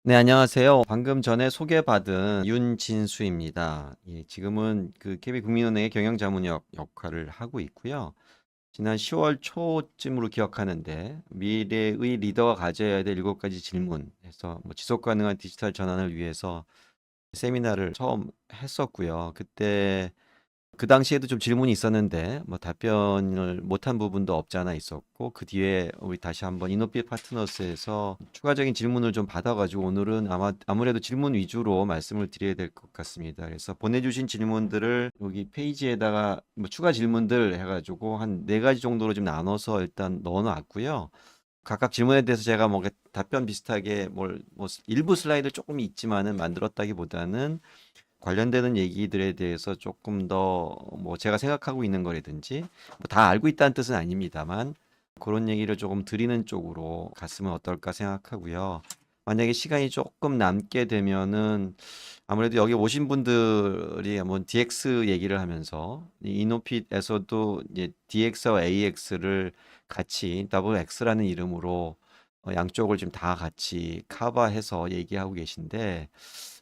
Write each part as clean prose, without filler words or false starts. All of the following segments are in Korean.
네, 안녕하세요. 방금 전에 소개받은 윤진수입니다. 예, 지금은 그 KB국민은행의 경영자문역 역할을 하고 있고요. 지난 10월 초쯤으로 기억하는데 미래의 리더가 가져야 될 7가지 질문 해서 뭐 지속 가능한 디지털 전환을 위해서 세미나를 처음 했었고요. 그때 그 당시에도 좀 질문이 있었는데 뭐 답변을 못한 부분도 없지 않아 있었고, 그 뒤에 우리 다시 한번 이노핏 파트너스에서 추가적인 질문을 좀 받아가지고 오늘은 아무래도 질문 위주로 말씀을 드려야 될 것 같습니다. 그래서 보내주신 질문들을 여기 페이지에다가 뭐 추가 질문들 해가지고 한 4가지 정도로 좀 나눠서 일단 넣어놨고요. 각각 질문에 대해서 제가 뭐 답변 비슷하게 뭐 일부 슬라이드 조금 있지만은 만들었다기보다는 관련되는 얘기들에 대해서 조금 더 뭐 제가 생각하고 있는 거라든지 뭐 다 알고 있다는 뜻은 아닙니다만 그런 얘기를 조금 드리는 쪽으로 갔으면 어떨까 생각하고요. 만약에 시간이 조금 남게 되면은 아무래도 여기 오신 분들이 뭐 DX 얘기를 하면서 이 이노핏에서도 이제 DX와 AX를 같이 더블 X라는 이름으로 양쪽을 좀 다 같이 커버해서 얘기하고 계신데,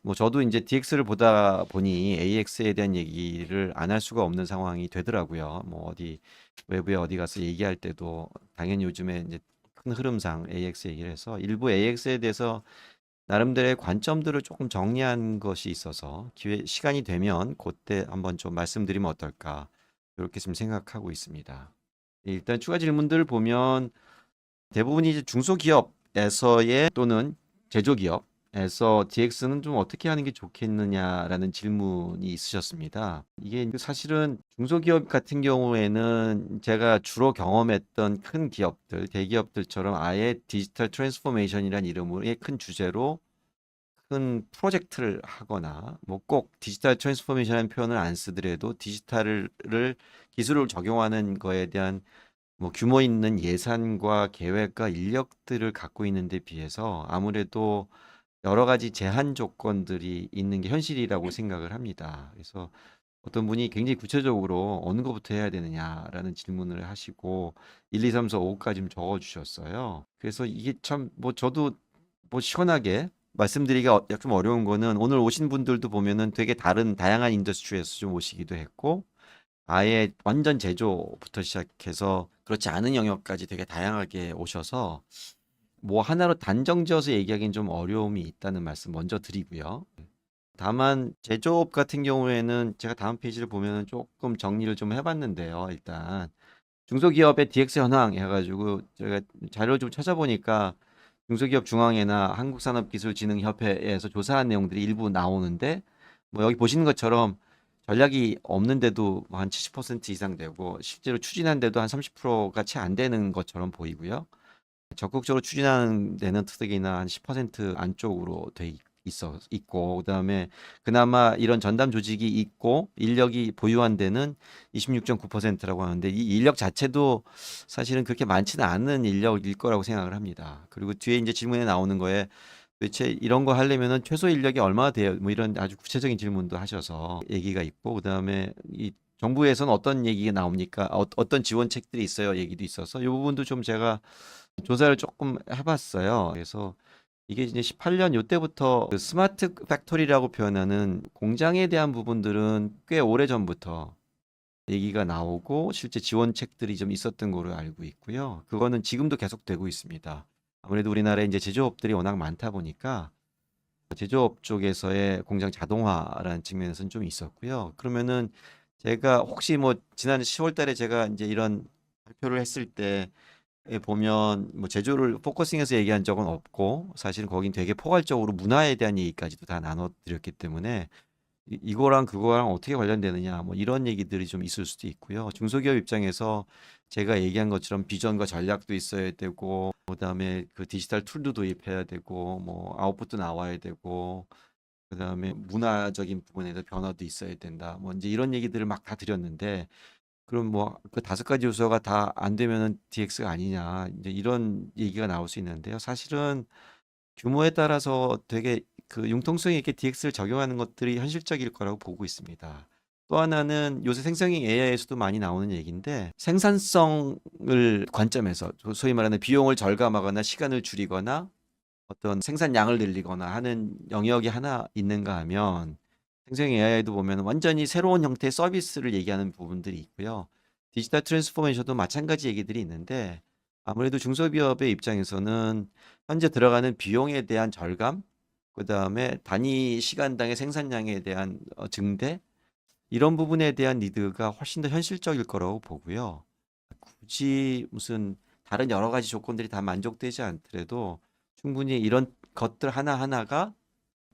뭐 저도 이제 DX를 보다 보니 AX에 대한 얘기를 안 할 수가 없는 상황이 되더라고요. 뭐 어디 외부에 어디 가서 얘기할 때도 당연히 요즘에 이제 큰 흐름상 AX 얘기를 해서 일부 AX에 대해서 나름대로의 관점들을 조금 정리한 것이 있어서 시간이 되면 그때 한번 좀 말씀드리면 어떨까, 이렇게 좀 생각하고 있습니다. 일단 추가 질문들 보면 대부분이 이제 중소기업에서의 또는 제조기업에서 DX는 좀 어떻게 하는 게 좋겠느냐라는 질문이 있으셨습니다. 이게 사실은 중소기업 같은 경우에는 제가 주로 경험했던 큰 기업들, 대기업들처럼 아예 디지털 트랜스포메이션이라는 이름의 큰 주제로 큰 프로젝트를 하거나 뭐 꼭 디지털 트랜스포메이션이라는 표현을 안 쓰더라도 디지털을 기술을 적용하는 거에 대한 뭐 규모 있는 예산과 계획과 인력들을 갖고 있는 데 비해서 아무래도 여러 가지 제한 조건들이 있는 게 현실이라고 생각을 합니다. 그래서 어떤 분이 굉장히 구체적으로 어느 것부터 해야 되느냐라는 질문을 하시고 1, 2, 3, 4, 5까지 좀 적어 주셨어요. 그래서 이게 참 뭐 저도 뭐 시원하게 말씀드리기가 좀 어려운 거는, 오늘 오신 분들도 보면은 되게 다양한 인더스트리에서 좀 오시기도 했고, 아예 완전 제조부터 시작해서 그렇지 않은 영역까지 되게 다양하게 오셔서 뭐 하나로 단정지어서 얘기하기는 좀 어려움이 있다는 말씀 먼저 드리고요. 다만 제조업 같은 경우에는 제가 다음 페이지를 보면은 조금 정리를 좀 해봤는데요. 일단 중소기업의 DX 현황 해가지고 제가 자료 좀 찾아보니까 중소기업 중앙회나 한국산업기술진흥협회에서 조사한 내용들이 일부 나오는데, 뭐 여기 보시는 것처럼 전략이 없는데도 뭐한 70% 이상 되고 실제로 추진한 데도 한 30%가 채 안 되는 것처럼 보이고요. 적극적으로 추진하는 데는 특히나 한 10% 안쪽으로 있고, 그다음에 그나마 이런 전담 조직이 있고 인력이 보유한 데는 26.9%라고 하는데, 이 인력 자체도 사실은 그렇게 많지는 않은 인력일 거라고 생각을 합니다. 그리고 뒤에 이제 질문에 나오는 거에 도대체 이런 거 하려면은 최소 인력이 얼마나 돼요? 뭐 이런 아주 구체적인 질문도 하셔서 얘기가 있고, 그다음에 이 정부에서는 어떤 얘기가 나옵니까? 어떤 지원책들이 있어요? 얘기도 있어서 이 부분도 좀 제가 조사를 조금 해봤어요. 그래서 이게 이제 18년 요때부터 그 스마트 팩토리라고 표현하는 공장에 대한 부분들은 꽤 오래 전부터 얘기가 나오고 실제 지원책들이 좀 있었던 거로 알고 있고요. 그거는 지금도 계속되고 있습니다. 아무래도 우리나라에 이제 제조업들이 워낙 많다 보니까 제조업 쪽에서의 공장 자동화라는 측면에서는 좀 있었고요. 그러면은 제가 혹시 뭐 지난 10월 달에 제가 이제 이런 발표를 했을 때 보면 뭐 제조를 포커싱해서 얘기한 적은 없고, 사실은 거긴 되게 포괄적으로 문화에 대한 얘기까지도 다 나눠 드렸기 때문에 이거랑 그거랑 어떻게 관련되느냐 뭐 이런 얘기들이 좀 있을 수도 있고요. 중소기업 입장에서 제가 얘기한 것처럼 비전과 전략도 있어야 되고, 그다음에 그 디지털 툴도 도입해야 되고, 뭐 아웃풋도 나와야 되고, 그다음에 문화적인 부분에서 변화도 있어야 된다, 뭐 이제 이런 얘기들을 막 다 드렸는데, 그럼 뭐 그 5가지 요소가 다 안 되면은 DX가 아니냐, 이제 이런 얘기가 나올 수 있는데요. 사실은 규모에 따라서 되게 그 융통성 있게 DX를 적용하는 것들이 현실적일 거라고 보고 있습니다. 또 하나는 요새 생성형 AI에서도 많이 나오는 얘기인데, 생산성을 관점에서 소위 말하는 비용을 절감하거나 시간을 줄이거나 어떤 생산량을 늘리거나 하는 영역이 하나 있는가 하면 생성 AI도 보면 완전히 새로운 형태의 서비스를 얘기하는 부분들이 있고요. 디지털 트랜스포메이션도 마찬가지 얘기들이 있는데 아무래도 중소기업의 입장에서는 현재 들어가는 비용에 대한 절감, 그다음에 단위 시간당의 생산량에 대한 증대 이런 부분에 대한 니드가 훨씬 더 현실적일 거라고 보고요. 굳이 무슨 다른 여러 가지 조건들이 다 만족되지 않더라도 충분히 이런 것들 하나하나가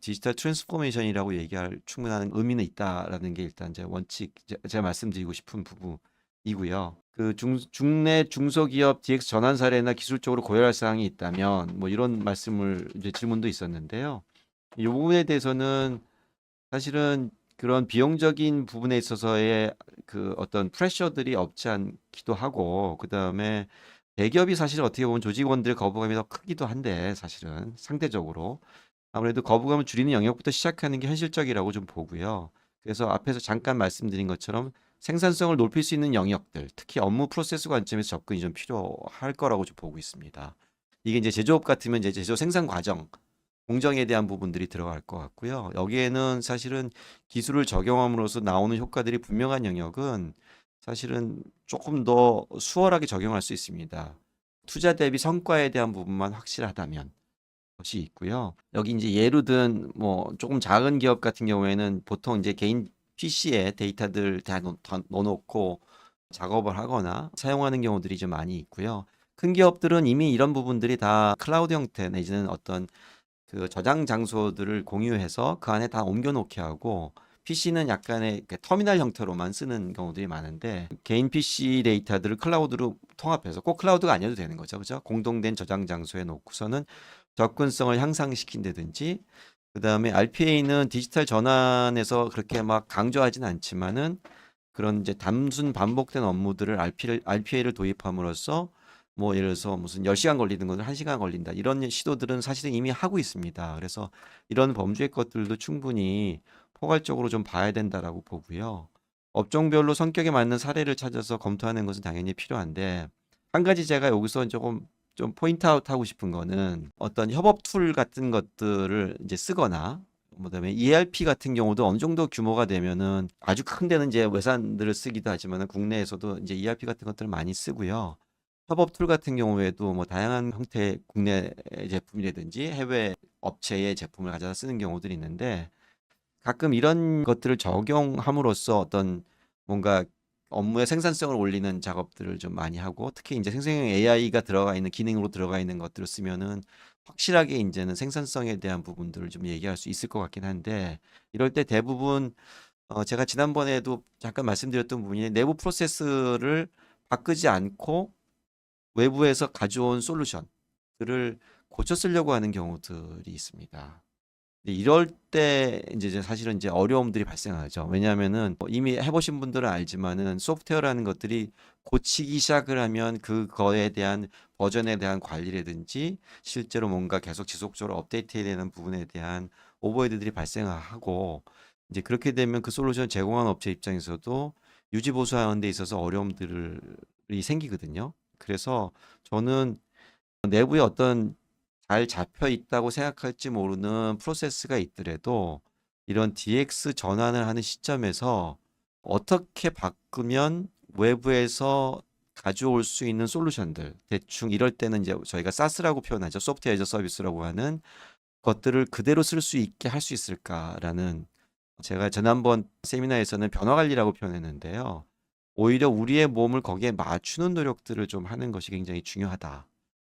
디지털 트랜스포메이션이라고 얘기할 충분한 의미는 있다라는 게 일단 제 원칙, 제가 말씀드리고 싶은 부분이고요. 그 중내 중소기업 DX 전환 사례나 기술적으로 고려할 사항이 있다면 뭐 이런 말씀을 이제 질문도 있었는데요. 이 부분에 대해서는 사실은 그런 비용적인 부분에 있어서의 그 어떤 프레셔들이 없지 않기도 하고, 그다음에 대기업이 사실 어떻게 보면 조직원들의 거부감이 더 크기도 한데 사실은 상대적으로 아무래도 거부감을 줄이는 영역부터 시작하는 게 현실적이라고 좀 보고요. 그래서 앞에서 잠깐 말씀드린 것처럼 생산성을 높일 수 있는 영역들, 특히 업무 프로세스 관점에서 접근이 좀 필요할 거라고 좀 보고 있습니다. 이게 이제 제조업 같으면 이제 제조 생산 과정 공정에 대한 부분들이 들어갈 것 같고요. 여기에는 사실은 기술을 적용함으로써 나오는 효과들이 분명한 영역은 사실은 조금 더 수월하게 적용할 수 있습니다. 투자 대비 성과에 대한 부분만 확실하다면 것이 있고요. 여기 이제 예로 든 뭐 조금 작은 기업 같은 경우에는 보통 이제 개인 PC에 데이터들 다 넣어놓고 작업을 하거나 사용하는 경우들이 좀 많이 있고요. 큰 기업들은 이미 이런 부분들이 다 클라우드 형태 내지는 어떤 그 저장 장소들을 공유해서 그 안에 다 옮겨 놓게 하고 PC는 약간의 터미널 형태로만 쓰는 경우들이 많은데 개인 PC 데이터들을 클라우드로 통합해서 꼭 클라우드가 아니어도 되는 거죠. 그죠? 공동된 저장 장소에 놓고서는 접근성을 향상시킨다든지 그다음에 RPA는 디지털 전환에서 그렇게 막 강조하진 않지만은 그런 이제 단순 반복된 업무들을 RPA를 도입함으로써 뭐 예를 들어서 무슨 10시간 걸리는 것을 1시간 걸린다. 이런 시도들은 사실은 이미 하고 있습니다. 그래서 이런 범주의 것들도 충분히 포괄적으로 좀 봐야 된다라고 보고요. 업종별로 성격에 맞는 사례를 찾아서 검토하는 것은 당연히 필요한데 한 가지 제가 여기서 조금 좀 포인트 아웃 하고 싶은 거는 어떤 협업 툴 같은 것들을 이제 쓰거나 그다음에 ERP 같은 경우도 어느 정도 규모가 되면은 아주 큰 데는 이제 외산들을 쓰기도 하지만은 국내에서도 이제 ERP 같은 것들을 많이 쓰고요. 협업 툴 같은 경우에도 뭐 다양한 형태의 국내 제품이라든지 해외 업체의 제품을 가져다 쓰는 경우들이 있는데 가끔 이런 것들을 적용함으로써 어떤 뭔가 업무의 생산성을 올리는 작업들을 좀 많이 하고 특히 이제 생성형 AI가 들어가 있는 기능으로 들어가 있는 것들을 쓰면은 확실하게 이제는 생산성에 대한 부분들을 좀 얘기할 수 있을 것 같긴 한데 이럴 때 대부분 제가 지난번에도 잠깐 말씀드렸던 부분이 내부 프로세스를 바꾸지 않고 외부에서 가져온 솔루션들을 고쳐 쓰려고 하는 경우들이 있습니다. 근데 이럴 때 이제 사실은 이제 어려움들이 발생하죠. 왜냐하면은 뭐 이미 해보신 분들은 알지만은 소프트웨어라는 것들이 고치기 시작을 하면 그거에 대한 버전에 대한 관리라든지 실제로 뭔가 계속 지속적으로 업데이트해야 되는 부분에 대한 오버헤드들이 발생하고 이제 그렇게 되면 그 솔루션 제공한 업체 입장에서도 유지 보수하는 데 있어서 어려움들이 생기거든요. 그래서 저는 내부에 어떤 잘 잡혀 있다고 생각할지 모르는 프로세스가 있더라도 이런 DX 전환을 하는 시점에서 어떻게 바꾸면 외부에서 가져올 수 있는 솔루션들 대충 이럴 때는 이제 저희가 사스라고 표현하죠. 소프트웨어 에즈 서비스라고 하는 것들을 그대로 쓸 수 있게 할 수 있을까라는 제가 지난번 세미나에서는 변화 관리라고 표현했는데요. 오히려 우리의 몸을 거기에 맞추는 노력들을 좀 하는 것이 굉장히 중요하다.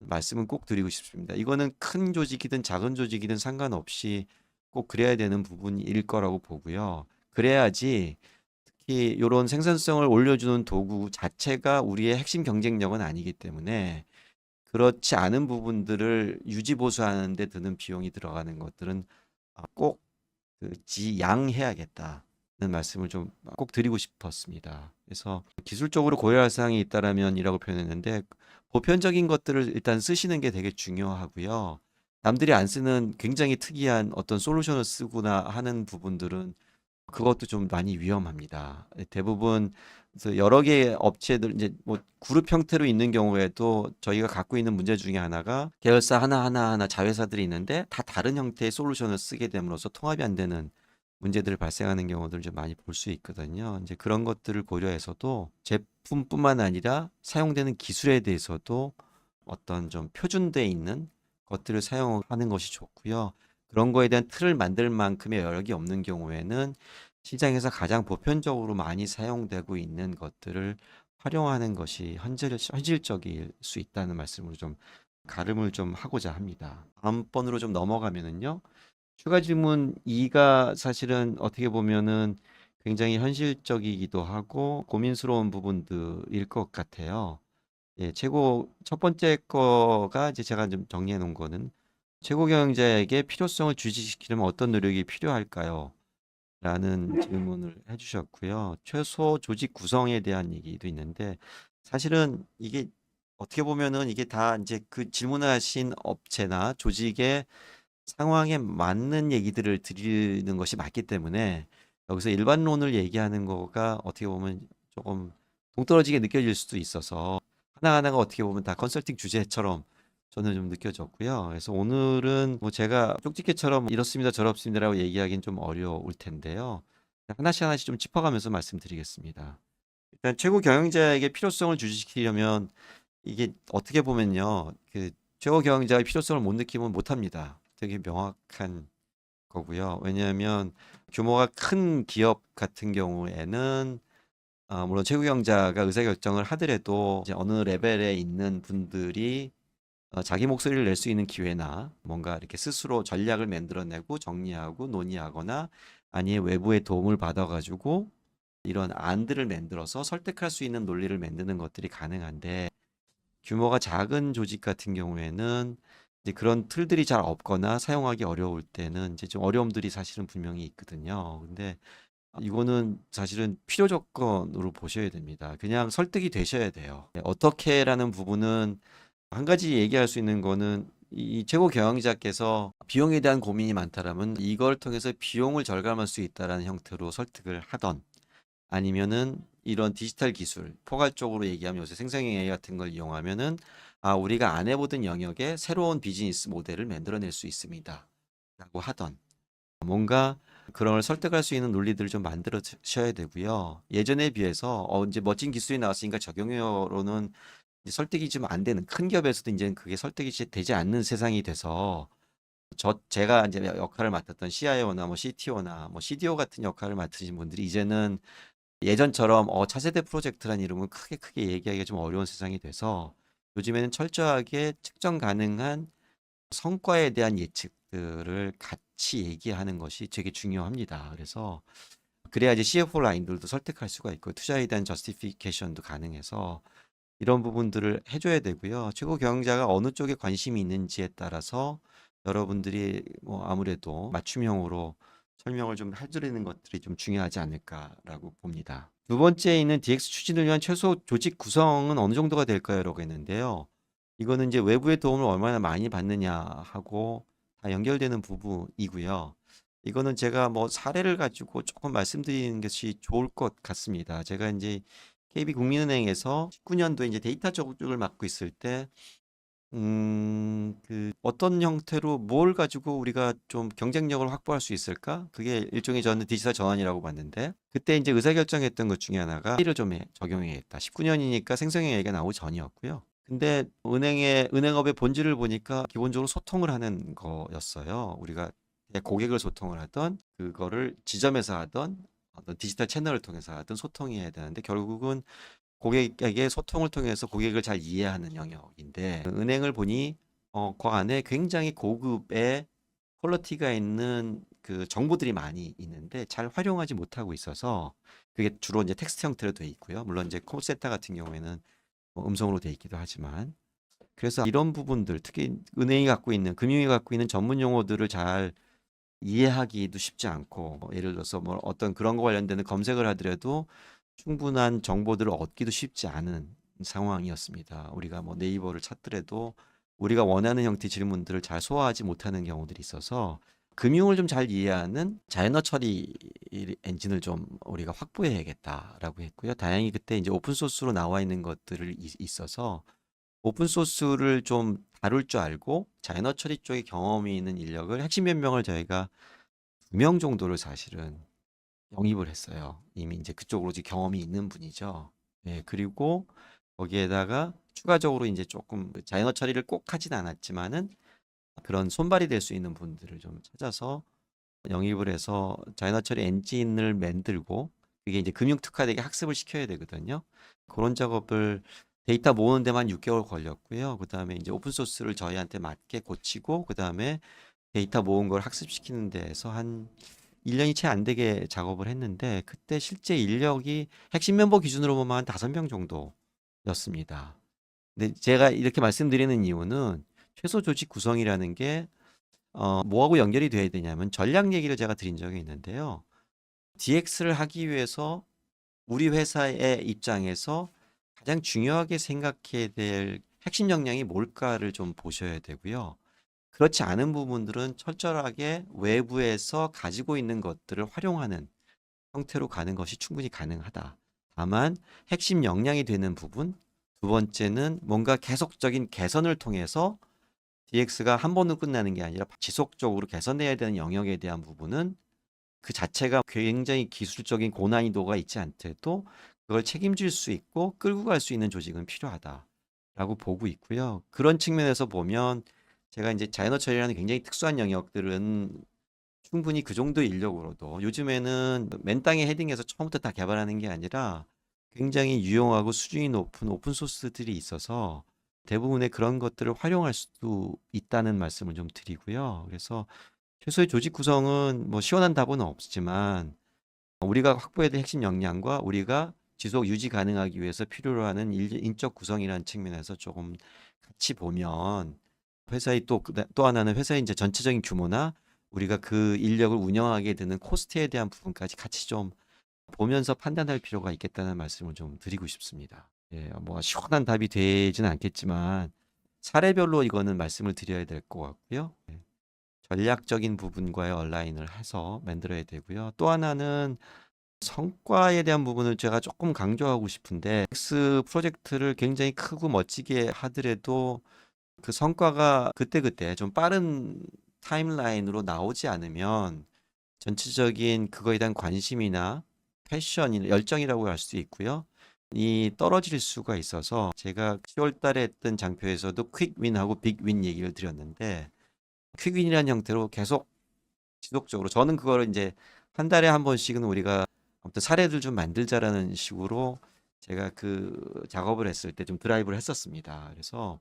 말씀은 꼭 드리고 싶습니다. 이거는 큰 조직이든 작은 조직이든 상관없이 꼭 그래야 되는 부분일 거라고 보고요. 그래야지 특히 이런 생산성을 올려주는 도구 자체가 우리의 핵심 경쟁력은 아니기 때문에 그렇지 않은 부분들을 유지 보수하는 데 드는 비용이 들어가는 것들은 꼭 지양해야겠다는 말씀을 좀 꼭 드리고 싶었습니다. 그래서 기술적으로 고려할 사항이 있다라면이라고 표현했는데 보편적인 것들을 일단 쓰시는 게 되게 중요하고요. 남들이 안 쓰는 굉장히 특이한 어떤 솔루션을 쓰거나 하는 부분들은 그것도 좀 많이 위험합니다. 대부분 그래서 여러 개의 업체들 이제 뭐 그룹 형태로 있는 경우에도 저희가 갖고 있는 문제 중에 하나가 계열사 하나 자회사들이 있는데 다 다른 형태의 솔루션을 쓰게 됨으로써 통합이 안 되는 문제들이 발생하는 경우들을 좀 많이 볼 수 있거든요. 이제 그런 것들을 고려해서도 제품뿐만 아니라 사용되는 기술에 대해서도 어떤 좀 표준돼 있는 것들을 사용하는 것이 좋고요. 그런 거에 대한 틀을 만들 만큼의 여력이 없는 경우에는 시장에서 가장 보편적으로 많이 사용되고 있는 것들을 활용하는 것이 현실적일 수 있다는 말씀으로 좀 가름을 좀 하고자 합니다. 다음 번으로 좀 넘어가면은요. 추가 질문 2가 사실은 어떻게 보면은 굉장히 현실적이기도 하고 고민스러운 부분들일 것 같아요. 예, 첫 번째 거가 이제 제가 좀 정리해 놓은 거는 최고 경영자에게 필요성을 주시키려면 어떤 노력이 필요할까요? 라는 질문을 해주셨고요. 최소 조직 구성에 대한 얘기도 있는데 사실은 이게 어떻게 보면은 이게 다 이제 그 질문하신 업체나 조직의 상황에 맞는 얘기들을 드리는 것이 맞기 때문에 여기서 일반론을 얘기하는 거가 어떻게 보면 조금 동떨어지게 느껴질 수도 있어서 하나하나가 어떻게 보면 다 컨설팅 주제처럼 저는 좀 느껴졌고요. 그래서 오늘은 뭐 제가 쪽집게처럼 이렇습니다, 저렇습니다라고 얘기하기는 좀 어려울 텐데요. 하나씩 좀 짚어가면서 말씀드리겠습니다. 일단 최고 경영자에게 필요성을 주시키려면 이게 어떻게 보면요. 그 최고 경영자의 필요성을 못 느끼면 못 합니다. 되게 명확한 거고요. 왜냐하면 규모가 큰 기업 같은 경우에는 물론 최고 경영자가 의사결정을 하더라도 이제 어느 레벨에 있는 분들이 자기 목소리를 낼 수 있는 기회나 뭔가 이렇게 스스로 전략을 만들어내고 정리하고 논의하거나 아니면 외부의 도움을 받아가지고 이런 안들을 만들어서 설득할 수 있는 논리를 만드는 것들이 가능한데 규모가 작은 조직 같은 경우에는 이제 그런 틀들이 잘 없거나 사용하기 어려울 때는 이제 좀 어려움들이 사실은 분명히 있거든요. 근데 이거는 사실은 필요 조건으로 보셔야 됩니다. 그냥 설득이 되셔야 돼요. 어떻게라는 부분은 한 가지 얘기할 수 있는 거는 이 최고 경영자께서 비용에 대한 고민이 많다라면 이걸 통해서 비용을 절감할 수 있다라는 형태로 설득을 하던 아니면은 이런 디지털 기술, 포괄적으로 얘기하면 요새 생성형 AI 같은 걸 이용하면은 우리가 안 해보던 영역에 새로운 비즈니스 모델을 만들어낼 수 있습니다. 라고 하던 뭔가 그런 걸 설득할 수 있는 논리들을 좀 만들어셔야 되고요. 예전에 비해서 이제 멋진 기술이 나왔으니까 적용료로는 이제 설득이 좀 안 되는 큰 기업에서도 이제 그게 설득이 되지 않는 세상이 돼서 제가 이제 역할을 맡았던 CIO나 뭐 CTO나 뭐 CDO 같은 역할을 맡으신 분들이 이제는 예전처럼 차세대 프로젝트란 이름은 크게 얘기하기가 좀 어려운 세상이 돼서 요즘에는 철저하게 측정 가능한 성과에 대한 예측들을 같이 얘기하는 것이 되게 중요합니다. 그래서 그래야지 CFO 라인들도 설득할 수가 있고 투자에 대한 저스티피케이션도 가능해서 이런 부분들을 해줘야 되고요. 최고 경영자가 어느 쪽에 관심이 있는지에 따라서 여러분들이 뭐 아무래도 맞춤형으로 설명을 좀 해드리는 것들이 좀 중요하지 않을까라고 봅니다. 두 번째 있는 DX 추진을 위한 최소 조직 구성은 어느 정도가 될까요?라고 했는데요. 이거는 이제 외부의 도움을 얼마나 많이 받느냐 하고 다 연결되는 부분이고요. 이거는 제가 뭐 사례를 가지고 조금 말씀드리는 것이 좋을 것 같습니다. 제가 이제 KB국민은행에서 19년도에 이제 데이터 쪽을 맡고 있을 때, 그 어떤 형태로 뭘 가지고 우리가 좀 경쟁력을 확보할 수 있을까? 그게 일종의 저는 디지털 전환이라고 봤는데, 그때 이제 의사결정했던 것 중에 하나가 A를 좀 적용해야겠다. 19년이니까 생성형 얘기가 나오기 전이었고요. 근데 은행업의 본질을 보니까 기본적으로 소통을 하는 거였어요. 우리가 고객을 소통을 하던 그거를 지점에서 하던 어떤 디지털 채널을 통해서 하던 소통해야 되는데 결국은 고객에게 소통을 통해서 고객을 잘 이해하는 영역인데 은행을 보니 그 안에 굉장히 고급의 퀄리티가 있는 그 정보들이 많이 있는데 잘 활용하지 못하고 있어서 그게 주로 이제 텍스트 형태로 돼 있고요. 물론 이제 콜센터 같은 경우에는 뭐 음성으로 돼 있기도 하지만 그래서 이런 부분들 특히 은행이 갖고 있는 금융이 갖고 있는 전문 용어들을 잘 이해하기도 쉽지 않고 예를 들어서 뭐 어떤 그런 거 관련되는 검색을 하더라도 충분한 정보들을 얻기도 쉽지 않은 상황이었습니다. 우리가 뭐 네이버를 찾더라도 우리가 원하는 형태의 질문들을 잘 소화하지 못하는 경우들이 있어서 금융을 좀 잘 이해하는 자연어 처리 엔진을 좀 우리가 확보해야겠다라고 했고요. 다행히 그때 이제 오픈 소스로 나와 있는 것들을 있어서 오픈 소스를 좀 다룰 줄 알고 자연어 처리 쪽에 경험이 있는 인력을 핵심 몇 명을 저희가 2명 정도를 사실은 영입을 했어요. 이미 이제 그쪽으로 이제 경험이 있는 분이죠. 예, 그리고 거기에다가 추가적으로 이제 조금 자연어 처리를 꼭 하진 않았지만은 그런 손발이 될 수 있는 분들을 좀 찾아서 영입을 해서 자연어 처리 엔진을 만들고 그게 이제 금융 특화되게 학습을 시켜야 되거든요. 그런 작업을 데이터 모으는 데만 6개월 걸렸고요. 그다음에 이제 오픈 소스를 저희한테 맞게 고치고 그다음에 데이터 모은 걸 학습시키는 데에서 한 1년이 채 안 되게 작업을 했는데 그때 실제 인력이 핵심 멤버 기준으로 보면 한 5명 정도였습니다. 근데 제가 이렇게 말씀드리는 이유는 최소 조직 구성이라는 게 뭐하고 연결이 돼야 되냐면 전략 얘기를 제가 드린 적이 있는데요. DX를 하기 위해서 우리 회사의 입장에서 가장 중요하게 생각해야 될 핵심 역량이 뭘까를 좀 보셔야 되고요. 그렇지 않은 부분들은 철저하게 외부에서 가지고 있는 것들을 활용하는 형태로 가는 것이 충분히 가능하다. 다만 핵심 역량이 되는 부분, 두 번째는 뭔가 계속적인 개선을 통해서 DX가 한 번으로 끝나는 게 아니라 지속적으로 개선해야 되는 영역에 대한 부분은 그 자체가 굉장히 기술적인 고난이도가 있지 않더라도 그걸 책임질 수 있고 끌고 갈 수 있는 조직은 필요하다라고 보고 있고요. 그런 측면에서 보면 제가 이제 자연어 처리라는 굉장히 특수한 영역들은 충분히 그 정도 인력으로도 요즘에는 맨 땅에 헤딩해서 처음부터 다 개발하는 게 아니라 굉장히 유용하고 수준이 높은 오픈 소스들이 있어서 대부분의 그런 것들을 활용할 수도 있다는 말씀을 좀 드리고요. 그래서 최소의 조직 구성은 뭐 시원한 답은 없지만 우리가 확보해야 될 핵심 역량과 우리가 지속 유지 가능하기 위해서 필요로 하는 인적 구성이라는 측면에서 조금 같이 보면 회사의 또 하나는 회사의 이제 전체적인 규모나 우리가 그 인력을 운영하게 되는 코스트에 대한 부분까지 같이 좀 보면서 판단할 필요가 있겠다는 말씀을 좀 드리고 싶습니다. 예, 뭐 시원한 답이 되지는 않겠지만 사례별로 이거는 말씀을 드려야 될 것 같고요. 예, 전략적인 부분과의 얼라인을 해서 만들어야 되고요. 또 하나는 성과에 대한 부분을 제가 조금 강조하고 싶은데 X 프로젝트를 굉장히 크고 멋지게 하더라도 그 성과가 그때그때 좀 빠른 타임라인으로 나오지 않으면 전체적인 그거에 대한 관심이나 패션이나 열정이라고 할 수 있고요. 이 떨어질 수가 있어서 제가 10월 달에 했던 장표에서도 퀵윈하고 빅윈 얘기를 드렸는데 퀵윈이라는 형태로 계속 지속적으로 저는 그거를 이제 한 달에 한 번씩은 우리가 아무튼 사례들 좀 만들자라는 식으로 제가 그 작업을 했을 때 좀 드라이브를 했었습니다. 그래서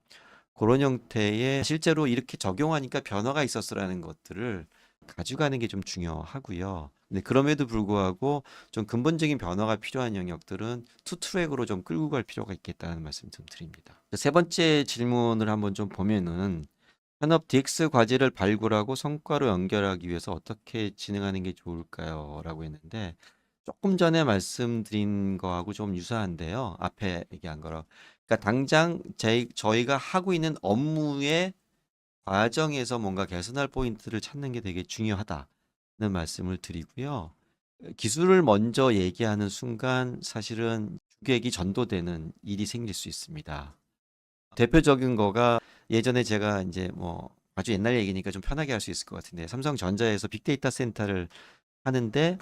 그런 형태의 실제로 이렇게 적용하니까 변화가 있었어라는 것들을 가져가는 게 좀 중요하고요. 근데 그럼에도 불구하고 좀 근본적인 변화가 필요한 영역들은 투 트랙으로 좀 끌고 갈 필요가 있겠다는 말씀 좀 드립니다. 세 번째 질문을 한번 좀 보면은 현업 DX 과제를 발굴하고 성과로 연결하기 위해서 어떻게 진행하는 게 좋을까요? 라고 했는데 조금 전에 말씀드린 거하고 좀 유사한데요. 앞에 얘기한 거로. 그러니까 당장 저희가 하고 있는 업무의 과정에서 뭔가 개선할 포인트를 찾는 게 되게 중요하다는 말씀을 드리고요. 기술을 먼저 얘기하는 순간 사실은 주객이 전도되는 일이 생길 수 있습니다. 대표적인 거가 예전에 제가 이제 뭐 아주 옛날 얘기니까 좀 편하게 할 수 있을 것 같은데 삼성전자에서 빅데이터 센터를 하는데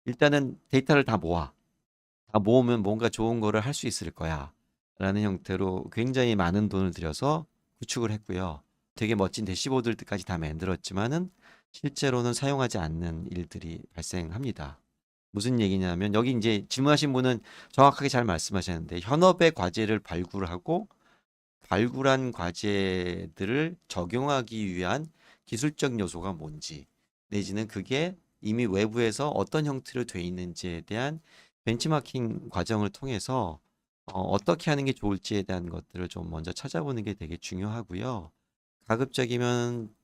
일단은 데이터를 다 모아. 다 모으면 뭔가 좋은 거를 할 수 있을 거야. 라는 형태로 굉장히 많은 돈을 들여서 구축을 했고요. 되게 멋진 대시보드들까지 다 만들었지만은 실제로는 사용하지 않는 일들이 발생합니다. 무슨 얘기냐면 여기 이제 질문하신 분은 정확하게 잘 말씀하셨는데 현업의 과제를 발굴하고 발굴한 과제들을 적용하기 위한 기술적 요소가 뭔지 내지는 그게 이미 외부에서 어떤 형태로 돼 있는지에 대한 벤치마킹 과정을 통해서 어떻게 하는 게 좋을지에 대한 것들을 좀 먼저 찾아보는 게 되게 중요하고요. 가급적이면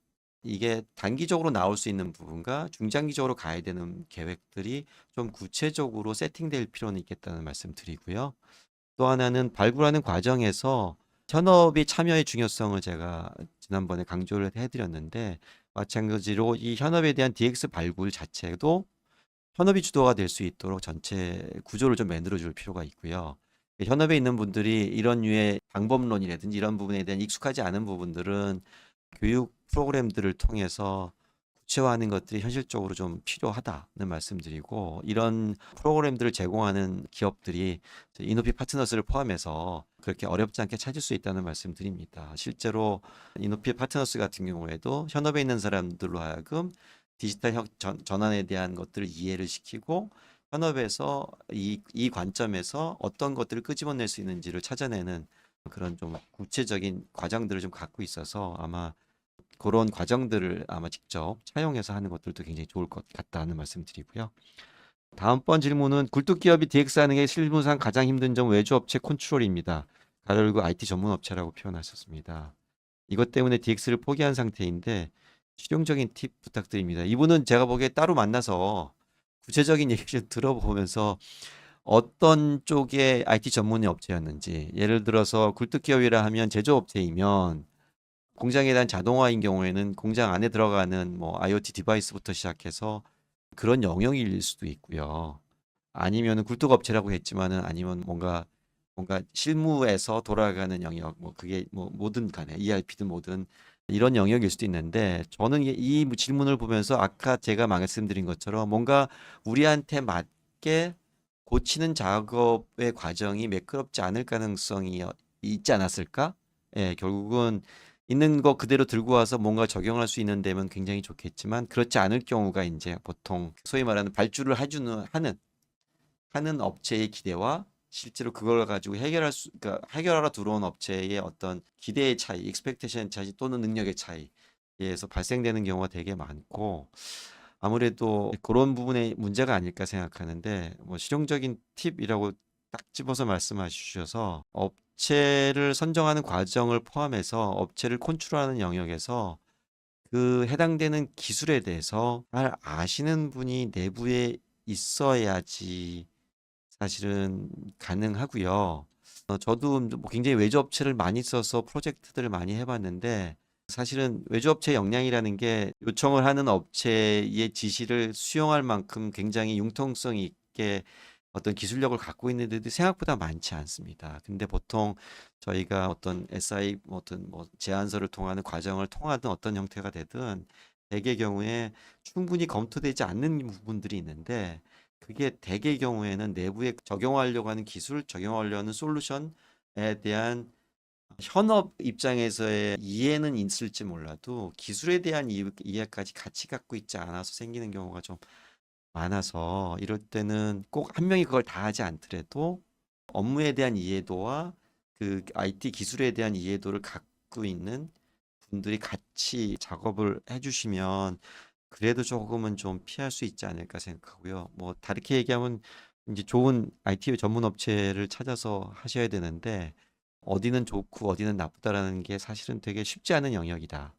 이게 단기적으로 나올 수 있는 부분과 중장기적으로 가야 되는 계획들이 좀 구체적으로 세팅될 필요는 있겠다는 말씀 드리고요. 또 하나는 발굴하는 과정에서 현업이 참여의 중요성을 제가 지난번에 강조를 해드렸는데 마찬가지로 이 현업에 대한 DX 발굴 자체도 현업이 주도가 될 수 있도록 전체 구조를 좀 만들어 줄 필요가 있고요. 현업에 있는 분들이 이런 류의 방법론이라든지 이런 부분에 대한 익숙하지 않은 부분들은 교육 프로그램들을 통해서 구체화하는 것들이 현실적으로 좀 필요하다는 말씀드리고, 이런 프로그램들을 제공하는 기업들이 이노피 파트너스를 포함해서 그렇게 어렵지 않게 찾을 수 있다는 말씀드립니다. 실제로 이노피 파트너스 같은 경우에도 현업에 있는 사람들로 하여금 디지털 전환에 대한 것들을 이해를 시키고, 현업에서 이 관점에서 어떤 것들을 끄집어낼 수 있는지를 찾아내는 그런 좀 구체적인 과정들을 좀 갖고 있어서, 아마 그런 과정들을 아마 직접 차용해서 하는 것들도 굉장히 좋을 것 같다는 말씀드리고요. 다음번 질문은 굴뚝 기업이 DX 하는 게 실무상 가장 힘든 점 외주업체 컨트롤입니다. 가로 열고 IT 전문 업체라고 표현하셨습니다. 이것 때문에 DX를 포기한 상태인데 실용적인 팁 부탁드립니다. 이분은 제가 보기에 따로 만나서 구체적인 얘기 좀 들어보면서 어떤 쪽의 IT 전문 업체였는지, 예를 들어서 굴뚝 기업이라 하면 제조업체이면 공장에 대한 자동화인 경우에는 공장 안에 들어가는 뭐 IoT 디바이스부터 시작해서 그런 영역일 수도 있고요. 아니면은 굴뚝업체라고 했지만은 아니면 뭔가 실무에서 돌아가는 영역, 뭐 그게 뭐 뭐든 간에 ERP든 뭐든 이런 영역일 수도 있는데, 저는 이 질문을 보면서 아까 제가 말씀드린 것처럼 뭔가 우리한테 맞게 고치는 작업의 과정이 매끄럽지 않을 가능성이 있지 않았을까? 예, 결국은 있는 거 그대로 들고 와서 뭔가 적용할 수 있는 데면 굉장히 좋겠지만, 그렇지 않을 경우가 이제 보통 소위 말하는 발주를 하는 업체의 기대와 실제로 그걸 가지고 그러니까 해결하러 들어온 업체의 어떤 기대의 차이, 익스펙테이션 차이 또는 능력의 차이에서 발생되는 경우가 되게 많고, 아무래도 그런 부분에 문제가 아닐까 생각하는데, 뭐 실용적인 팁이라고 딱 집어서 말씀해 주셔서 업체를 선정하는 과정을 포함해서 업체를 컨트롤하는 영역에서 그 해당되는 기술에 대해서 잘 아시는 분이 내부에 있어야지 사실은 가능하고요. 저도 뭐 굉장히 외주 업체를 많이 써서 프로젝트들을 많이 해봤는데, 사실은 외주 업체 역량이라는 게 요청을 하는 업체의 지시를 수용할 만큼 굉장히 융통성 있게 어떤 기술력을 갖고 있는 데도 생각보다 많지 않습니다. 근데 보통 저희가 어떤 SI 어떤 뭐 제안서를 통하는 과정을 통하든 어떤 형태가 되든 대개 경우에 충분히 검토되지 않는 부분들이 있는데, 그게 대개 경우에는 내부에 적용하려고 하는 기술, 적용하려고 하는 솔루션에 대한 현업 입장에서의 이해는 있을지 몰라도 기술에 대한 이해까지 같이 갖고 있지 않아서 생기는 경우가 좀 많아서, 이럴 때는 꼭 한 명이 그걸 다 하지 않더라도 업무에 대한 이해도와 그 IT 기술에 대한 이해도를 갖고 있는 분들이 같이 작업을 해주시면 그래도 조금은 좀 피할 수 있지 않을까 생각하고요. 뭐 다르게 얘기하면 이제 좋은 IT 전문 업체를 찾아서 하셔야 되는데, 어디는 좋고 어디는 나쁘다라는 게 사실은 되게 쉽지 않은 영역이다.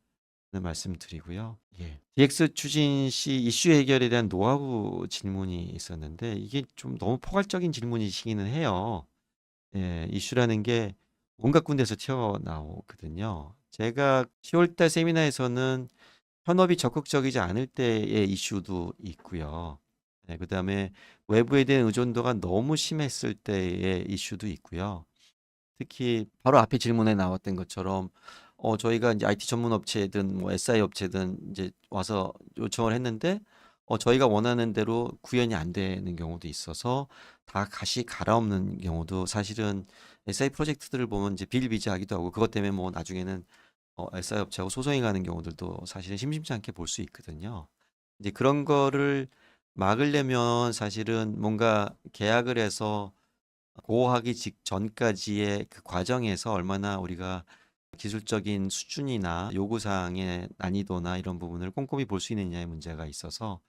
는 말씀드리고요. 예. DX 추진 시 이슈 해결에 대한 노하우 질문이 있었는데, 이게 좀 너무 포괄적인 질문이시기는 해요. 예, 이슈라는 게 온갖 군데서 튀어나오거든요. 제가 10월 달 세미나에서는 현업이 적극적이지 않을 때의 이슈도 있고요. 네, 그다음에 외부에 대한 의존도가 너무 심했을 때의 이슈도 있고요. 특히 바로 앞에 질문에 나왔던 것처럼 저희가 이제 IT 전문 업체든 뭐 SI 업체든 이제 와서 요청을 했는데 저희가 원하는 대로 구현이 안 되는 경우도 있어서 다 다시 갈아엎는 경우도, 사실은 SI 프로젝트들을 보면 이제 비일비재하기도 하고, 그것 때문에 뭐 나중에는 SI 업체하고 소송이 가는 경우들도 사실은 심심치 않게 볼 수 있거든요. 이제 그런 거를 막으려면 사실은 뭔가 계약을 해서 고하기 직전까지의 그 과정에서 얼마나 우리가 기술적인 수준이나 요구사항의 난이도나 이런 부분을 꼼꼼히 볼 수 있느냐의 문제가 있어서,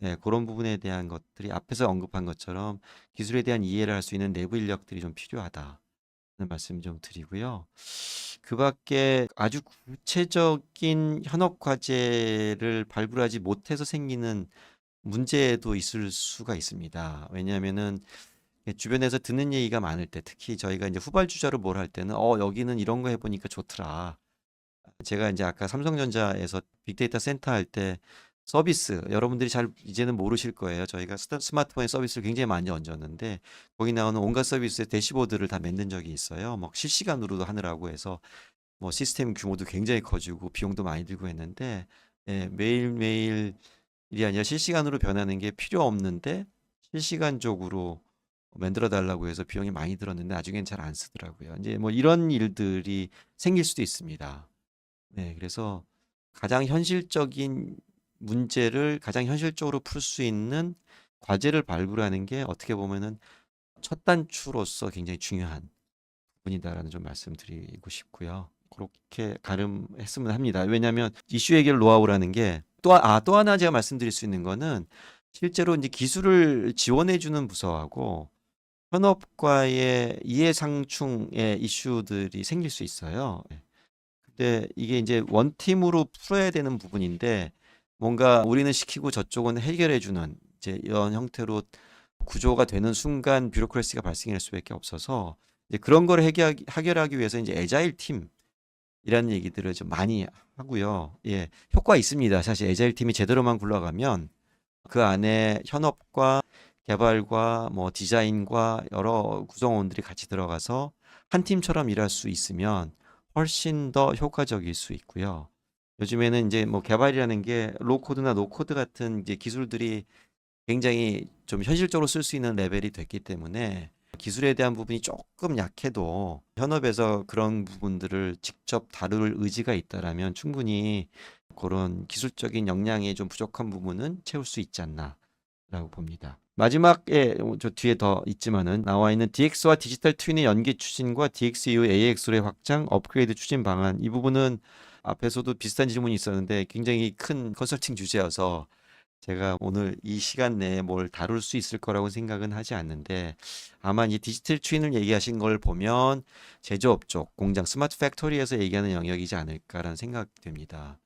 예, 그런 부분에 대한 것들이 앞에서 언급한 것처럼 기술에 대한 이해를 할 수 있는 내부 인력들이 좀 필요하다는 말씀 좀 드리고요. 그 밖에 아주 구체적인 현업 과제를 발굴하지 못해서 생기는 문제도 있을 수가 있습니다. 왜냐하면은 주변에서 듣는 얘기가 많을 때, 특히 저희가 이제 후발주자로 뭘 할 때는 여기는 이런 거 해보니까 좋더라. 제가 이제 아까 삼성전자에서 빅데이터 센터 할 때 서비스 여러분들이 잘 이제는 모르실 거예요. 저희가 스마트폰의 서비스를 굉장히 많이 얹었는데 거기 나오는 온갖 서비스의 대시보드를 다 만든 적이 있어요. 막 실시간으로도 하느라고 해서 뭐 시스템 규모도 굉장히 커지고 비용도 많이 들고 했는데 예, 매일매일이 아니라 실시간으로 변하는 게 필요 없는데 실시간적으로 만들어 달라고 해서 비용이 많이 들었는데 나중엔 잘 안 쓰더라고요. 이제 뭐 이런 일들이 생길 수도 있습니다. 네, 그래서 가장 현실적인 문제를 가장 현실적으로 풀 수 있는 과제를 발굴하는 게 어떻게 보면은 첫 단추로서 굉장히 중요한 부분이다라는 좀 말씀드리고 싶고요. 그렇게 가름했으면 합니다. 왜냐하면 이슈 해결 노하우라는 게 또 하나 제가 말씀드릴 수 있는 거는 실제로 이제 기술을 지원해주는 부서하고 현업과의 이해상충의 이슈들이 생길 수 있어요. 근데 이게 이제 원팀으로 풀어야 되는 부분인데 뭔가 우리는 시키고 저쪽은 해결해주는 이제 이런 형태로 구조가 되는 순간 뷰로크래시가 발생할 수밖에 없어서 이제 그런 걸 해결하기 위해서 이제 애자일 팀이라는 얘기들을 좀 많이 하고요. 예, 효과 있습니다. 사실 애자일 팀이 제대로만 굴러가면 그 안에 현업과 개발과 뭐 디자인과 여러 구성원들이 같이 들어가서 한 팀처럼 일할 수 있으면 훨씬 더 효과적일 수 있고요. 요즘에는 이제 뭐 개발이라는 게 로코드나 노코드 같은 이제 기술들이 굉장히 좀 현실적으로 쓸 수 있는 레벨이 됐기 때문에 기술에 대한 부분이 조금 약해도 현업에서 그런 부분들을 직접 다룰 의지가 있다라면 충분히 그런 기술적인 역량이 좀 부족한 부분은 채울 수 있지 않나라고 봅니다. 마지막에 저 뒤에 더 있지만은 나와 있는 DX와 디지털 트윈의 연계 추진과 DX 이후 AX로의 확장, 업그레이드 추진 방안 이 부분은 앞에서도 비슷한 질문이 있었는데 굉장히 큰 컨설팅 주제여서 제가 오늘 이 시간 내에 뭘 다룰 수 있을 거라고 생각은 하지 않는데 아마 이 디지털 트윈을 얘기하신 걸 보면 제조업 쪽 공장 스마트 팩토리에서 얘기하는 영역이지 않을까라는 생각됩니다.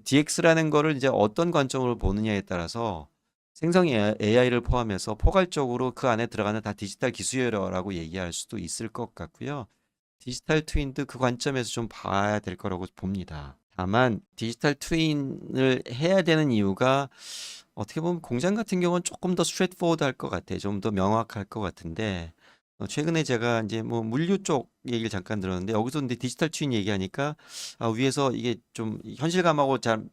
DX라는 거를 이제 어떤 관점으로 보느냐에 따라서 생성 AI를 포함해서 포괄적으로 그 안에 들어가는 다 디지털 기술이라고 얘기할 수도 있을 것 같고요. 디지털 트윈도 그 관점에서 좀 봐야 될 거라고 봅니다. 다만 디지털 트윈을 해야 되는 이유가 어떻게 보면 공장 같은 경우는 조금 더 스트레이트포워드 할 것 같아요. 좀 더 명확할 것 같은데 최근에 제가 이제 뭐 물류 쪽 얘기를 잠깐 들었는데 여기서 근데 디지털 트윈 얘기하니까 위에서 이게 좀 현실감하고 잘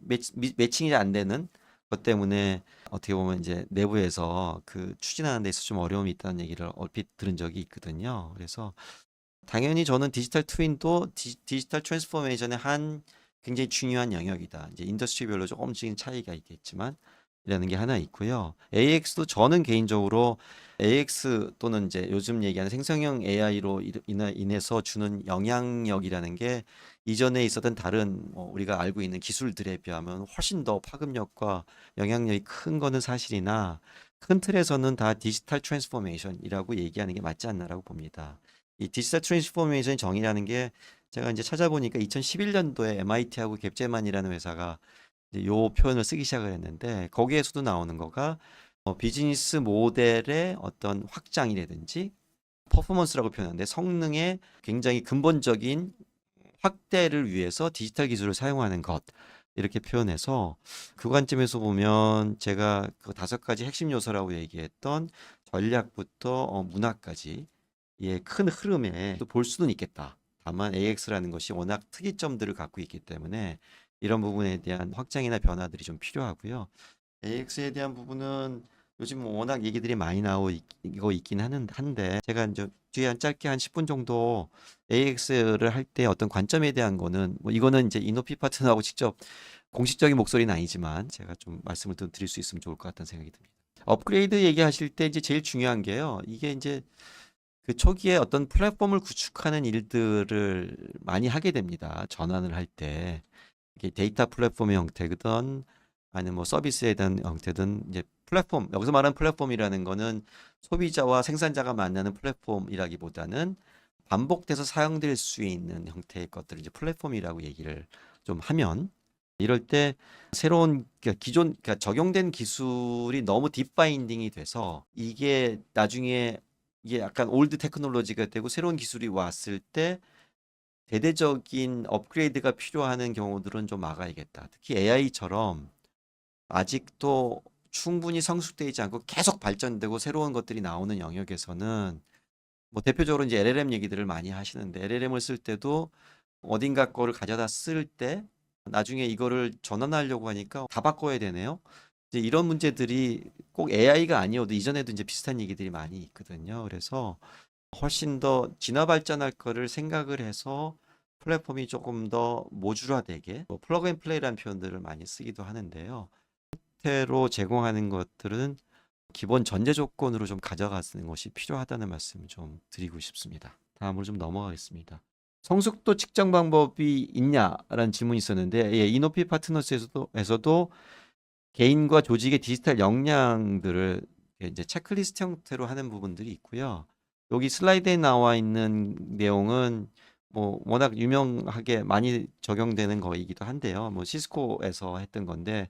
매칭이 안 되는 것 때문에 어떻게 보면 이제 내부에서 그 추진하는 데 있어서 좀 어려움이 있다는 얘기를 얼핏 들은 적이 있거든요. 그래서 당연히 저는 디지털 트윈도 디지털 트랜스포메이션의 한 굉장히 중요한 영역이다. 이제 인더스트리별로 조금씩은 차이가 있겠지만 이라는 게 하나 있고요. AX도 저는 개인적으로 AX 또는 이제 요즘 얘기하는 생성형 AI로 인해서 주는 영향력이라는 게 이전에 있었던 다른 우리가 알고 있는 기술들에 비하면 훨씬 더 파급력과 영향력이 큰 거는 사실이나 큰 틀에서는 다 디지털 트랜스포메이션이라고 얘기하는 게 맞지 않나라고 봅니다. 이 디지털 트랜스포메이션 정의라는 게 제가 이제 찾아보니까 2011년도에 MIT하고 갭제만이라는 회사가 이제 요 표현을 쓰기 시작을 했는데 거기에서도 나오는 거가 비즈니스 모델의 어떤 확장이라든지 퍼포먼스라고 표현하는데 성능의 굉장히 근본적인 확대를 위해서 디지털 기술을 사용하는 것 이렇게 표현해서 그 관점에서 보면 제가 그 5가지 핵심 요소라고 얘기했던 전략부터 문화까지 큰 흐름에 또 볼 수는 있겠다. 다만 AX라는 것이 워낙 특이점들을 갖고 있기 때문에 이런 부분에 대한 확장이나 변화들이 좀 필요하고요. AX에 대한 부분은 요즘 워낙 얘기들이 많이 나오고 있긴 한데 제가 이제 뒤에 짧게 한 10분 정도 AX를 할 때 어떤 관점에 대한 거는 뭐 이거는 이제 이노피 파트너하고 직접 공식적인 목소리는 아니지만 제가 좀 말씀을 좀 드릴 수 있으면 좋을 것 같다는 생각이 듭니다. 업그레이드 얘기하실 때 이제 제일 중요한 게요. 이게 이제 그 초기에 어떤 플랫폼을 구축하는 일들을 많이 하게 됩니다. 전환을 할 때. 이게 데이터 플랫폼의 형태든 아니면 뭐 서비스에 대한 형태든 이제 플랫폼, 여기서 말하는 플랫폼이라는 거는 소비자와 생산자가 만나는 플랫폼이라기보다는 반복돼서 사용될 수 있는 형태의 것들을 이제 플랫폼이라고 얘기를 좀 하면 이럴 때 새로운 그러니까 적용된 기술이 너무 딥바인딩이 돼서 이게 나중에 이게 약간 올드 테크놀로지가 되고 새로운 기술이 왔을 때 대대적인 업그레이드가 필요하는 경우들은 좀 막아야겠다. 특히 AI처럼 아직도 충분히 성숙되지 않고 계속 발전되고 새로운 것들이 나오는 영역에서는 뭐 대표적으로 이제 LLM 얘기들을 많이 하시는데 LLM을 쓸 때도 어딘가 거를 가져다 쓸 때 나중에 이거를 전환하려고 하니까 다 바꿔야 되네요. 이제 이런 문제들이 꼭 AI가 아니어도 이전에도 이제 비슷한 얘기들이 많이 있거든요. 그래서 훨씬 더 진화 발전할 거를 생각을 해서 플랫폼이 조금 더 모듈화되게 뭐 플러그 앤 플레이라는 표현들을 많이 쓰기도 하는데요. 형태로 제공하는 것들은 기본 전제 조건으로 좀 가져가는 것이 필요하다는 말씀을 좀 드리고 싶습니다. 다음으로 좀 넘어가겠습니다. 성숙도 측정 방법이 있냐라는 질문이 있었는데, 예, 이노피 파트너스에서도 개인과 조직의 디지털 역량들을 이제 체크리스트 형태로 하는 부분들이 있고요. 여기 슬라이드에 나와 있는 내용은 뭐 워낙 유명하게 많이 적용되는 거이기도 한데요. 뭐 시스코에서 했던 건데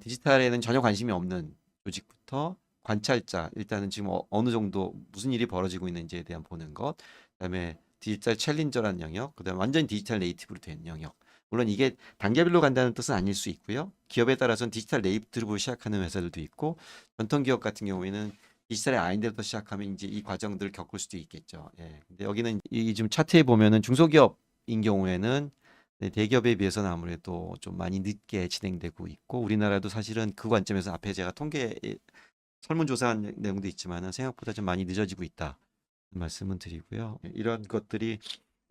디지털에는 전혀 관심이 없는 조직부터 관찰자, 일단은 지금 어느 정도 무슨 일이 벌어지고 있는지에 대한 보는 것, 그다음에 디지털 챌린저라는 영역, 그다음에 완전히 디지털 네이티브로 된 영역. 물론 이게 단계별로 간다는 뜻은 아닐 수 있고요. 기업에 따라서는 디지털 네이티브로 시작하는 회사들도 있고, 전통 기업 같은 경우에는 디지털의 아이디어부터 시작하면 이제 이 과정들을 겪을 수도 있겠죠. 예. 근데 여기는 이 지금 차트에 보면은 중소기업인 경우에는 네, 대기업에 비해서는 아무래도 좀 많이 늦게 진행되고 있고 우리나라도 사실은 그 관점에서 앞에 제가 통계 설문조사한 내용도 있지만은 생각보다 좀 많이 늦어지고 있다 말씀은 드리고요. 이런 것들이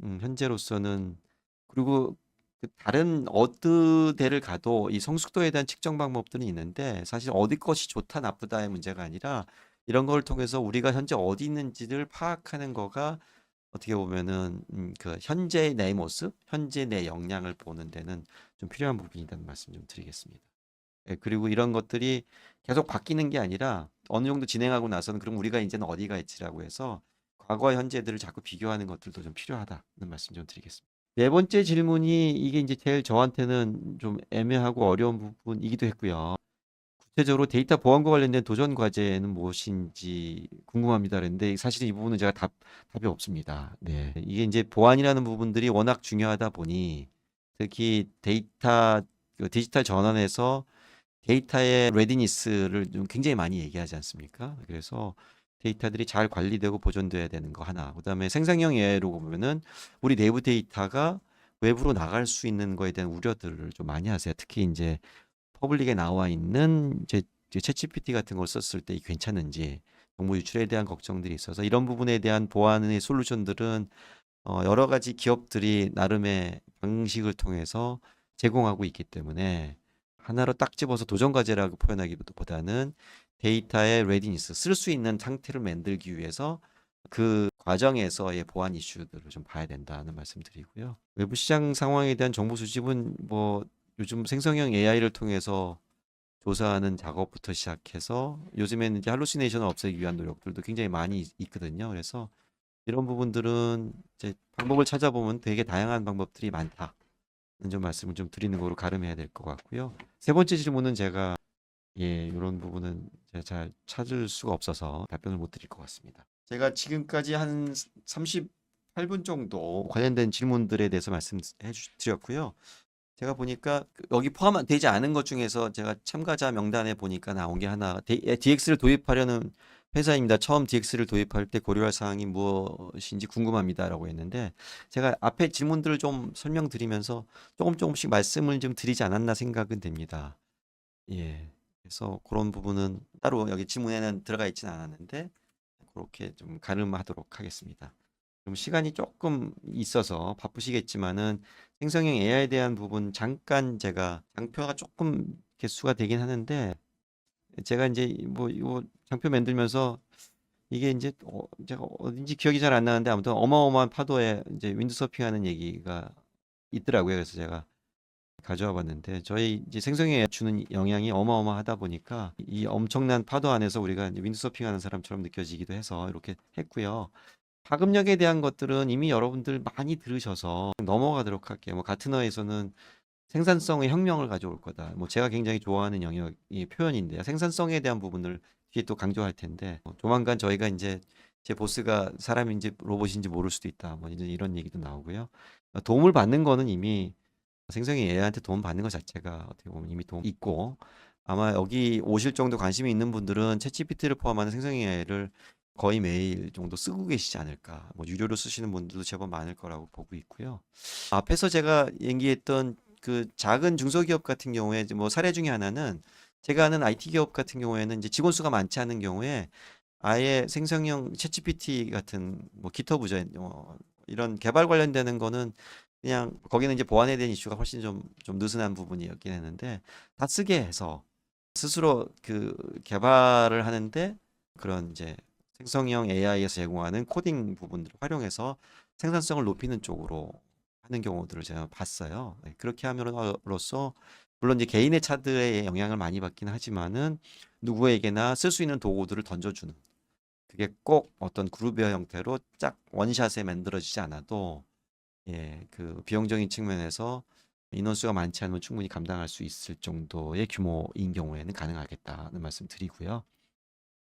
현재로서는 그리고 그 다른 어느 데를 가도 이 성숙도에 대한 측정 방법들은 있는데 사실 어디 것이 좋다 나쁘다의 문제가 아니라 이런 걸 통해서 우리가 현재 어디 있는지를 파악하는 거가 어떻게 보면은 그 현재의 내 모습, 현재 내 역량을 보는 데는 좀 필요한 부분이라는 말씀 좀 드리겠습니다. 예, 그리고 이런 것들이 계속 바뀌는 게 아니라 어느 정도 진행하고 나서는 그럼 우리가 이제는 어디가 있지라고 해서 과거와 현재들을 자꾸 비교하는 것들도 좀 필요하다는 말씀 좀 드리겠습니다. 네 번째 질문이 이게 이제 제일 저한테는 좀 애매하고 어려운 부분이기도 했고요. 구체적으로 데이터 보안과 관련된 도전 과제는 무엇인지 궁금합니다. 그랬는데 사실 이 부분은 제가 답이 없습니다. 네. 이게 이제 보안이라는 부분들이 워낙 중요하다 보니 특히 그 디지털 전환에서 데이터의 레디니스를 좀 굉장히 많이 얘기하지 않습니까? 그래서 데이터들이 잘 관리되고 보존돼야 되는 거 하나. 그다음에 생성형 AI로 보면은 우리 내부 데이터가 외부로 나갈 수 있는 거에 대한 우려들을 좀 많이 하세요. 특히 이제 퍼블릭에 나와 있는 이제 챗GPT 같은 걸 썼을 때 괜찮은지 정보 유출에 대한 걱정들이 있어서 이런 부분에 대한 보안의 솔루션들은 여러 가지 기업들이 나름의 방식을 통해서 제공하고 있기 때문에 하나로 딱 집어서 도전 과제라고 표현하기보다는 데이터의 레디니스, 쓸 수 있는 상태를 만들기 위해서 그 과정에서의 보안 이슈들을 좀 봐야 된다는 말씀드리고요. 외부 시장 상황에 대한 정보 수집은 뭐 요즘 생성형 AI를 통해서 조사하는 작업부터 시작해서 요즘에는 이제 할루시네이션을 없애기 위한 노력들도 굉장히 많이 있거든요. 그래서 이런 부분들은 이제 방법을 찾아보면 되게 다양한 방법들이 많다는 좀 말씀을 좀 드리는 거로 가름해야 될 것 같고요. 세 번째 질문은 제가 예, 이런 부분은 제가 잘 찾을 수가 없어서 답변을 못 드릴 것 같습니다. 제가 지금까지 한 38분 정도 관련된 질문들에 대해서 말씀해 드렸고요. 제가 보니까 여기 포함되지 않은 것 중에서 제가 참가자 명단에 보니까 나온 게 하나 DX를 도입하려는 회사입니다. 처음 DX를 도입할 때 고려할 사항이 무엇인지 궁금합니다라고 했는데 제가 앞에 질문들을 좀 설명드리면서 조금씩 말씀을 좀 드리지 않았나 생각은 됩니다. 예. 그래서 그런 부분은 따로 여기 질문에는 들어가 있지는 않았는데 그렇게 좀 가름하도록 하겠습니다. 그럼 시간이 조금 있어서 바쁘시겠지만은 생성형 AI에 대한 부분 잠깐 제가 장표가 조금 개수가 되긴 하는데 제가 이제 뭐 이거 장표 만들면서 이게 이제 제가 어딘지 기억이 잘 안 나는데 아무튼 어마어마한 파도에 이제 윈드서핑하는 얘기가 있더라고요. 그래서 제가 가져와 봤는데 저희 이제 생성에 주는 영향이 어마어마하다 보니까 이 엄청난 파도 안에서 우리가 이제 윈드서핑하는 사람처럼 느껴지기도 해서 이렇게 했고요. 파급력에 대한 것들은 이미 여러분들 많이 들으셔서 넘어가도록 할게요. 뭐 가트너에서는 생산성의 혁명을 가져올 거다. 뭐 제가 굉장히 좋아하는 영역이 표현인데요. 생산성에 대한 부분을 뒤에 또 강조할 텐데 조만간 저희가 이제 제 보스가 사람인지 로봇인지 모를 수도 있다. 뭐 이런 얘기도 나오고요. 도움을 받는 거는 이미 생성형 AI한테 도움 받는 것 자체가 어떻게 보면 이미 도움 있고, 아마 여기 오실 정도 관심이 있는 분들은 챗GPT를 포함하는 생성형 AI를 거의 매일 정도 쓰고 계시지 않을까. 뭐 유료로 쓰시는 분들도 제법 많을 거라고 보고 있고요. 앞에서 제가 얘기했던 그 작은 중소기업 같은 경우에 이제 뭐 사례 중에 하나는, 제가 아는 IT 기업 같은 경우에는 이제 직원 수가 많지 않은 경우에 아예 생성형 챗GPT 같은 뭐 깃허브죠. 이런 개발 관련되는 거는 그냥 거기는 이제 보안에 대한 이슈가 훨씬 좀 느슨한 부분이었긴 했는데, 다 쓰게 해서 스스로 그 개발을 하는데 그런 이제 생성형 AI에서 제공하는 코딩 부분들을 활용해서 생산성을 높이는 쪽으로 하는 경우들을 제가 봤어요. 네, 그렇게 함으로써 물론 이제 개인의 차드에 영향을 많이 받긴 하지만은 누구에게나 쓸 수 있는 도구들을 던져주는, 그게 꼭 어떤 그룹의 형태로 짝 원샷에 만들어지지 않아도 그 비용적인 측면에서 인원수가 많지 않으면 충분히 감당할 수 있을 정도의 규모인 경우에는 가능하겠다는 말씀 드리고요.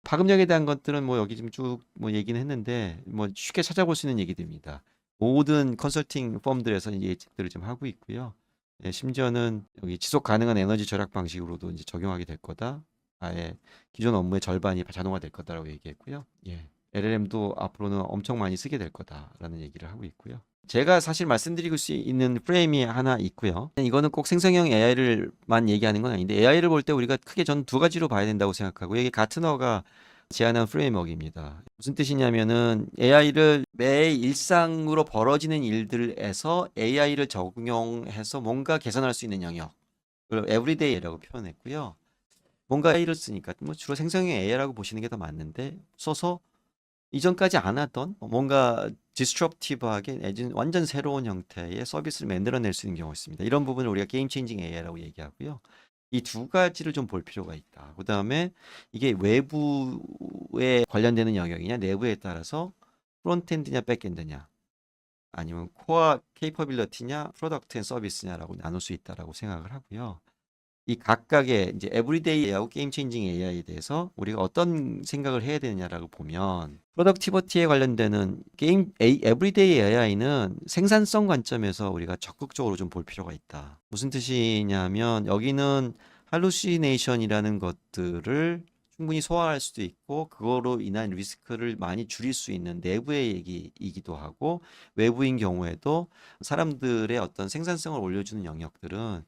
파급력에 대한 것들은 뭐 여기 지금 쭉 뭐 얘기는 했는데 뭐 쉽게 찾아볼 수 있는 얘기들입니다. 모든 컨설팅 펌들에서 이 예측들을 좀 하고 있고요. 심지어는 여기 지속 가능한 에너지 절약 방식으로도 이제 적용하게 될 거다. 아예 기존 업무의 절반이 자동화될 거다라고 얘기했고요. LLM도 앞으로는 엄청 많이 쓰게 될 거다라는 얘기를 하고 있고요. 제가 사실 말씀드리고 수 있는 프레임이 하나 있고요. 이거는 꼭 생성형 AI를만 얘기하는 건 아닌데, AI를 볼 때 우리가 크게 저는 두 가지로 봐야 된다고 생각하고, 이게 가트너가 제안한 프레임워크입니다. 무슨 뜻이냐면은 AI를 매 일상으로 벌어지는 일들에서 AI를 적용해서 뭔가 개선할 수 있는 영역, 그리고 에브리데이라고 표현했고요. 뭔가 AI를 쓰니까 뭐 주로 생성형 AI라고 보시는 게 더 맞는데, 써서 이전까지 안 하던 뭔가 디스트럽티브하게 내지는 완전 새로운 형태의 서비스를 만들어낼 수 있는 경우가 있습니다. 이런 부분을 우리가 게임 체인징 AI라고 얘기하고요. 이 두 가지를 좀 볼 필요가 있다. 그 다음에 이게 외부에 관련되는 영역이냐 내부에 따라서 프론트엔드냐 백엔드냐, 아니면 코어 케이퍼빌리티냐 프로덕트 앤 서비스냐라고 나눌 수 있다라고 생각을 하고요. 이 각각의 이제 에브리데이 AI하고 게임 체인징 AI에 대해서 우리가 어떤 생각을 해야 되느냐라고 보면, 프로덕티비티에 관련되는 에브리데이 AI는 생산성 관점에서 우리가 적극적으로 좀 볼 필요가 있다. 무슨 뜻이냐면 여기는 할루시네이션이라는 것들을 충분히 소화할 수도 있고 그거로 인한 리스크를 많이 줄일 수 있는 내부의 얘기이기도 하고, 외부인 경우에도 사람들의 어떤 생산성을 올려주는 영역들은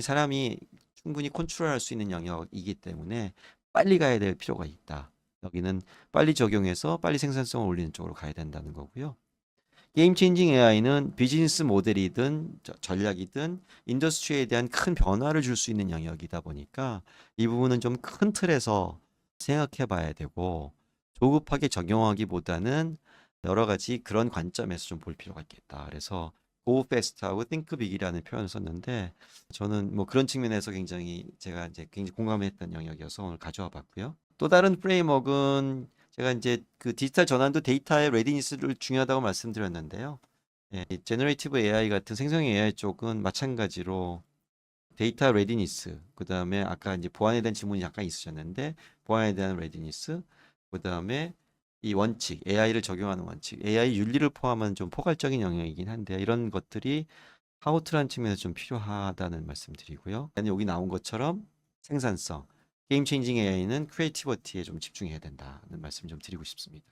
사람이 충분히 컨트롤할 수 있는 영역이기 때문에 빨리 가야 될 필요가 있다. 여기는 빨리 적용해서 빨리 생산성을 올리는 쪽으로 가야 된다는 거고요. 게임 체인징 AI는 비즈니스 모델이든 전략이든 인더스트리에 대한 큰 변화를 줄 수 있는 영역이다 보니까 이 부분은 좀 큰 틀에서 생각해 봐야 되고, 조급하게 적용하기보다는 여러 가지 그런 관점에서 좀 볼 필요가 있겠다. 그래서 Go Fast하고 Think Big이라는 표현을 썼는데, 저는 뭐 그런 측면에서 굉장히 제가 이제 굉장히 공감했던 영역이어서 오늘 가져와 봤고요. 또 다른 프레임워크는 제가 이제 그 디지털 전환도 데이터의 레디니스를 중요하다고 말씀드렸는데요. 이 제너레이티브 AI 같은 생성 AI 쪽은 마찬가지로 데이터 레디니스, 그다음에 아까 이제 보안에 대한 질문이 잠깐 있으셨는데 보안에 대한 레디니스, 그다음에 이 원칙, AI를 적용하는 원칙, AI 윤리를 포함한 좀 포괄적인 영역이긴 한데, 이런 것들이 하우트라는 측면에서 좀 필요하다는 말씀드리고요. 여기 나온 것처럼 생산성, 게임 체인징 AI는 크리에이티비티에 좀 집중해야 된다는 말씀 좀 드리고 싶습니다.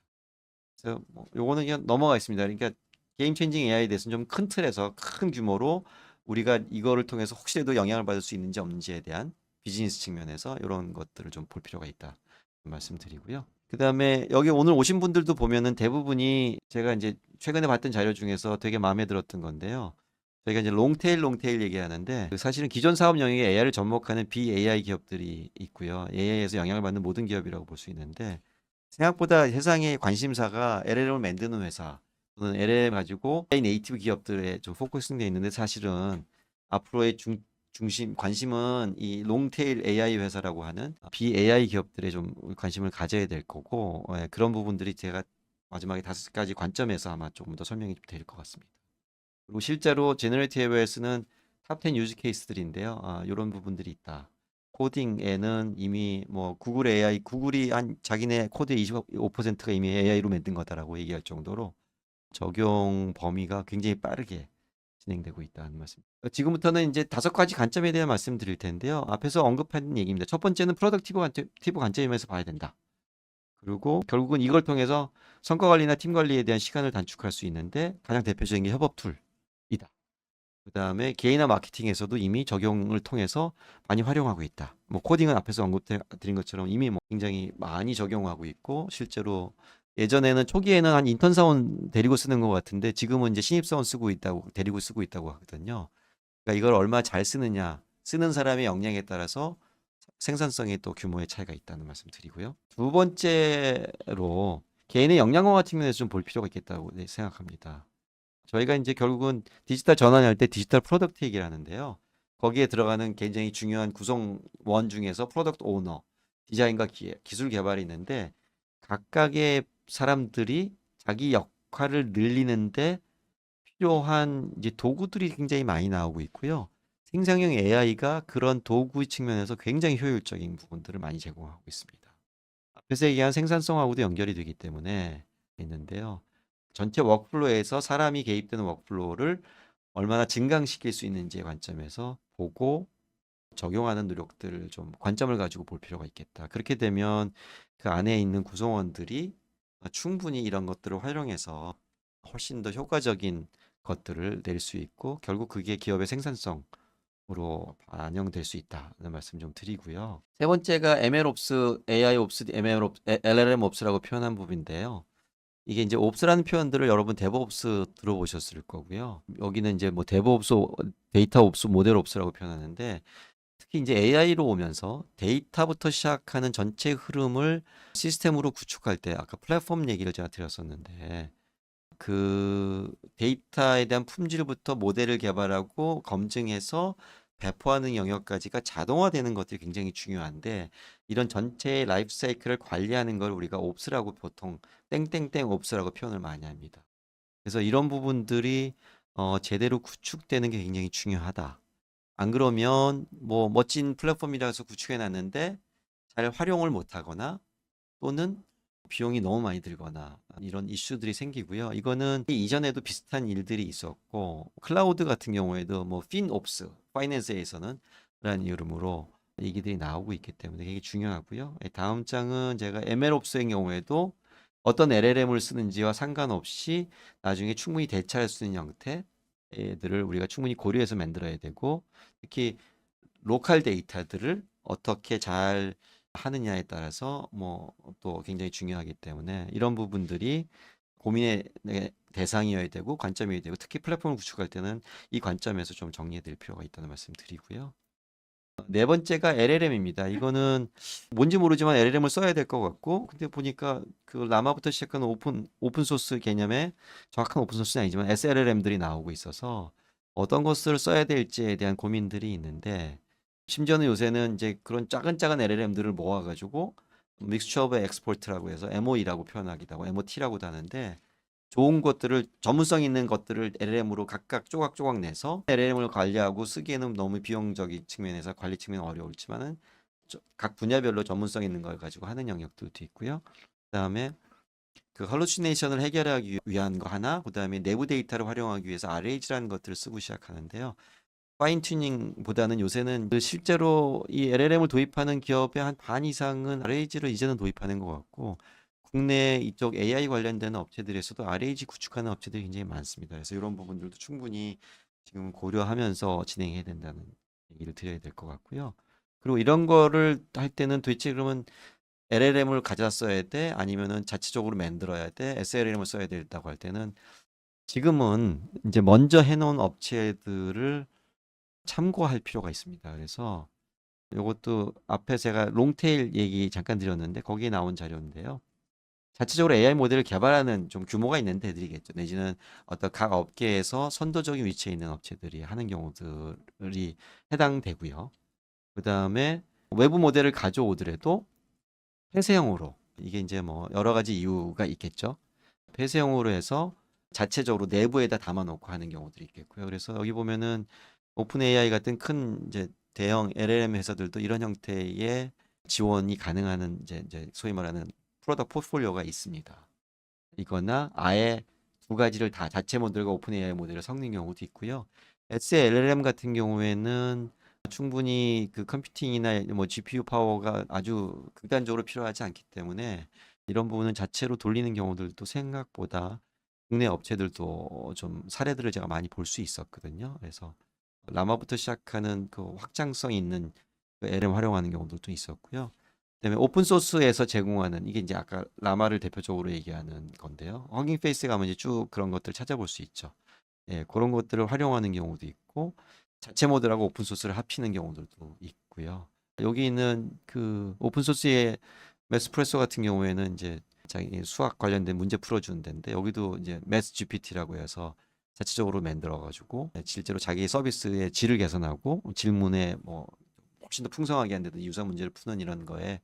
그래서 뭐 요거는 그냥 넘어가겠습니다. 그러니까 게임 체인징 AI에 대해서는 좀 큰 틀에서 큰 규모로 우리가 이거를 통해서 혹시라도 영향을 받을 수 있는지 없는지에 대한 비즈니스 측면에서 이런 것들을 좀 볼 필요가 있다 말씀드리고요. 그다음에 여기 오늘 오신 분들도 보면은 대부분이 제가 이제 최근에 봤던 자료 중에서 되게 마음에 들었던 건데요. 저희가 이제 롱테일 얘기하는데, 사실은 기존 사업 영역에 AI를 접목하는 BAI 기업들이 있고요. AI에서 영향을 받는 모든 기업이라고 볼 수 있는데, 생각보다 세상의 관심사가 LLM을 만드는 회사 또는 LLM 가지고 AI 네이티브 기업들에 좀 포커싱되어 있는데, 사실은 앞으로의 중심 관심은 이 롱테일 AI 회사라고 하는 BAI 기업들에 좀 관심을 가져야 될 거고, 그런 부분들이 제가 마지막에 5가지 관점에서 아마 조금 더 설명이 될 것 같습니다. 그리고 실제로 제너레이티브 AI에서는 탑10 유즈 케이스들인데요. 이런 부분들이 있다. 코딩에는 이미 뭐 구글 AI, 구글이 한 자기네 코드의 25%가 이미 AI로 만든 거다라고 얘기할 정도로 적용 범위가 굉장히 빠르게 진행되고 있다는 말씀. 지금부터는 이제 5가지 관점에 대한 말씀드릴 텐데요. 앞에서 언급한 얘기입니다. 첫 번째는 프로덕티브 관점에서 봐야 된다. 그리고 결국은 이걸 통해서 성과 관리나 팀 관리에 대한 시간을 단축할 수 있는데 가장 대표적인 게 협업 툴이다. 그다음에 개인화 마케팅에서도 이미 적용을 통해서 많이 활용하고 있다. 뭐 코딩은 앞에서 언급드린 것처럼 이미 뭐 굉장히 많이 적용하고 있고 실제로 예전에는 초기에는 한 인턴 사원 데리고 쓰는 것 같은데 지금은 이제 신입 사원 데리고 쓰고 있다고 하거든요. 그러니까 이걸 얼마 잘 쓰느냐, 쓰는 사람의 역량에 따라서 생산성에 또 규모의 차이가 있다는 말씀 드리고요. 두 번째로 개인의 역량화 같은 면에서 좀 볼 필요가 있겠다고 생각합니다. 저희가 이제 결국은 디지털 전환할 때 디지털 프로덕트 얘기를 하는데요. 거기에 들어가는 굉장히 중요한 구성원 중에서 프로덕트 오너, 디자인과 기술 개발이 있는데 각각의 사람들이 자기 역할을 늘리는데 필요한 이제 도구들이 굉장히 많이 나오고 있고요. 생성형 AI가 그런 도구 측면에서 굉장히 효율적인 부분들을 많이 제공하고 있습니다. 앞에서 얘기한 생산성하고도 연결이 되기 때문에 있는데요. 전체 워크플로우에서 사람이 개입되는 워크플로우를 얼마나 증강시킬 수 있는지의 관점에서 보고 적용하는 노력들을 좀 관점을 가지고 볼 필요가 있겠다. 그렇게 되면 그 안에 있는 구성원들이 충분히 이런 것들을 활용해서 훨씬 더 효과적인 것들을 낼 수 있고 결국 그게 기업의 생산성으로 반영될 수 있다는 말씀 좀 드리고요. 세 번째가 MLOps, AIOps, LLMOps라고 표현한 부분인데요. 이게 이제 옵스라는 표현들을 여러분 데브옵스 들어보셨을 거고요. 여기는 이제 뭐 데브옵스, 데이터 옵스, 모델 옵스라고 표현하는데 특히 이제 AI로 오면서 데이터부터 시작하는 전체 흐름을 시스템으로 구축할 때 아까 플랫폼 얘기를 제가 드렸었는데 그 데이터에 대한 품질부터 모델을 개발하고 검증해서 배포하는 영역까지가 자동화되는 것들이 굉장히 중요한데 이런 전체 라이프 사이클을 관리하는 걸 우리가 옵스라고 보통 땡땡땡 옵스라고 표현을 많이 합니다. 그래서 이런 부분들이 제대로 구축되는 게 굉장히 중요하다. 안 그러면 뭐 멋진 플랫폼이라서 구축해 놨는데 잘 활용을 못 하거나 또는 비용이 너무 많이 들거나 이런 이슈들이 생기고요. 이거는 이전에도 비슷한 일들이 있었고 클라우드 같은 경우에도 뭐 핀옵스, 파이낸스에서는 라는 이름으로 얘기들이 나오고 있기 때문에 되게 중요하고요. 다음 장은 제가 ML옵스의 경우에도 어떤 LLM을 쓰는지와 상관없이 나중에 충분히 대체할 수 있는 형태들을 우리가 충분히 고려해서 만들어야 되고 특히 로컬 데이터들을 어떻게 잘 하느냐에 따라서 뭐 또 굉장히 중요하기 때문에 이런 부분들이 고민의 대상이어야 되고 관점이어야 되고 특히 플랫폼을 구축할 때는 이 관점에서 좀 정리해 드릴 필요가 있다는 말씀 드리고요. 네 번째가 LLM입니다. 이거는 뭔지 모르지만 LLM을 써야 될 것 같고 근데 보니까 그 라마부터 시작한 오픈 소스 개념의 정확한 오픈 소스는 아니지만 SLLM들이 나오고 있어서 어떤 것을 써야 될지에 대한 고민들이 있는데 심지어는 요새는 이제 그런 작은 LLM들을 모아가지고 믹스처 오브 엑스포트라고 해서 MOE라고 표현하기도 하고 MOT라고도 하는데 좋은 것들을 전문성 있는 것들을 LLM으로 각각 조각조각 내서 LLM을 관리하고 쓰기에는 너무 비용적인 측면에서 관리 측면은 어려울지만은 각 분야별로 전문성 있는 걸 가지고 하는 영역들도 있고요. 그다음에 그 할루시네이션을 해결하기 위한 거 하나, 그다음에 내부 데이터를 활용하기 위해서 RAG라는 것들을 쓰고 시작하는데요. 파인 튜닝보다는 요새는 그 실제로 이 LLM을 도입하는 기업의 한 반 이상은 RAG를 이제는 도입하는 것 같고 국내 이쪽 AI 관련된 업체들에서도 RAG 구축하는 업체들이 굉장히 많습니다. 그래서 이런 부분들도 충분히 지금 고려하면서 진행해야 된다는 얘기를 드려야 될 것 같고요. 그리고 이런 거를 할 때는 도대체 그러면 LLM을 가져 써야 돼? 아니면은 자체적으로 만들어야 돼? SLM을 써야 된다고 할 때는 지금은 이제 먼저 해놓은 업체들을 참고할 필요가 있습니다. 그래서 이것도 앞에 제가 롱테일 얘기 잠깐 드렸는데 거기에 나온 자료인데요. 자체적으로 AI 모델을 개발하는 좀 규모가 있는 데들이겠죠. 내지는 어떤 각 업계에서 선도적인 위치에 있는 업체들이 하는 경우들이 해당되고요. 그 다음에 외부 모델을 가져오더라도 폐쇄형으로 이게 이제 뭐 여러 가지 이유가 있겠죠. 폐쇄형으로 해서 자체적으로 내부에다 담아놓고 하는 경우들이 있겠고요. 그래서 여기 보면은 오픈 AI 같은 큰 이제 대형 LLM 회사들도 이런 형태의 지원이 가능한 이제 소위 말하는 프로덕트 포트폴리오가 있습니다. 이거나 아예 두 가지를 다 자체 모델과 오픈 AI 모델을 섞는 경우도 있고요. SLLM 같은 경우에는 충분히 그 컴퓨팅이나 뭐 GPU 파워가 아주 극단적으로 필요하지 않기 때문에 이런 부분은 자체로 돌리는 경우들도 생각보다 국내 업체들도 좀 사례들을 제가 많이 볼 수 있었거든요. 그래서 라마부터 시작하는 그 확장성 있는 그 LM 활용하는 경우들도 있었고요. 그다음에 오픈 소스에서 제공하는 이게 이제 아까 라마를 대표적으로 얘기하는 건데요. 허깅 페이스에 가면 이제 쭉 그런 것들 찾아볼 수 있죠. 예, 그런 것들을 활용하는 경우도 있고 자체 모델하고 오픈 소스를 합치는 경우들도 있고요. 여기 있는 그 오픈 소스의 매스프레소 같은 경우에는 이제 자기 수학 관련된 문제 풀어주는 데인데 여기도 이제 매스 GPT라고 해서 자체적으로 만들어 가지고 실제로 자기 서비스의 질을 개선하고 질문에 뭐 훨씬 더 풍성하게 한데도 유사 문제를 푸는 이런 거에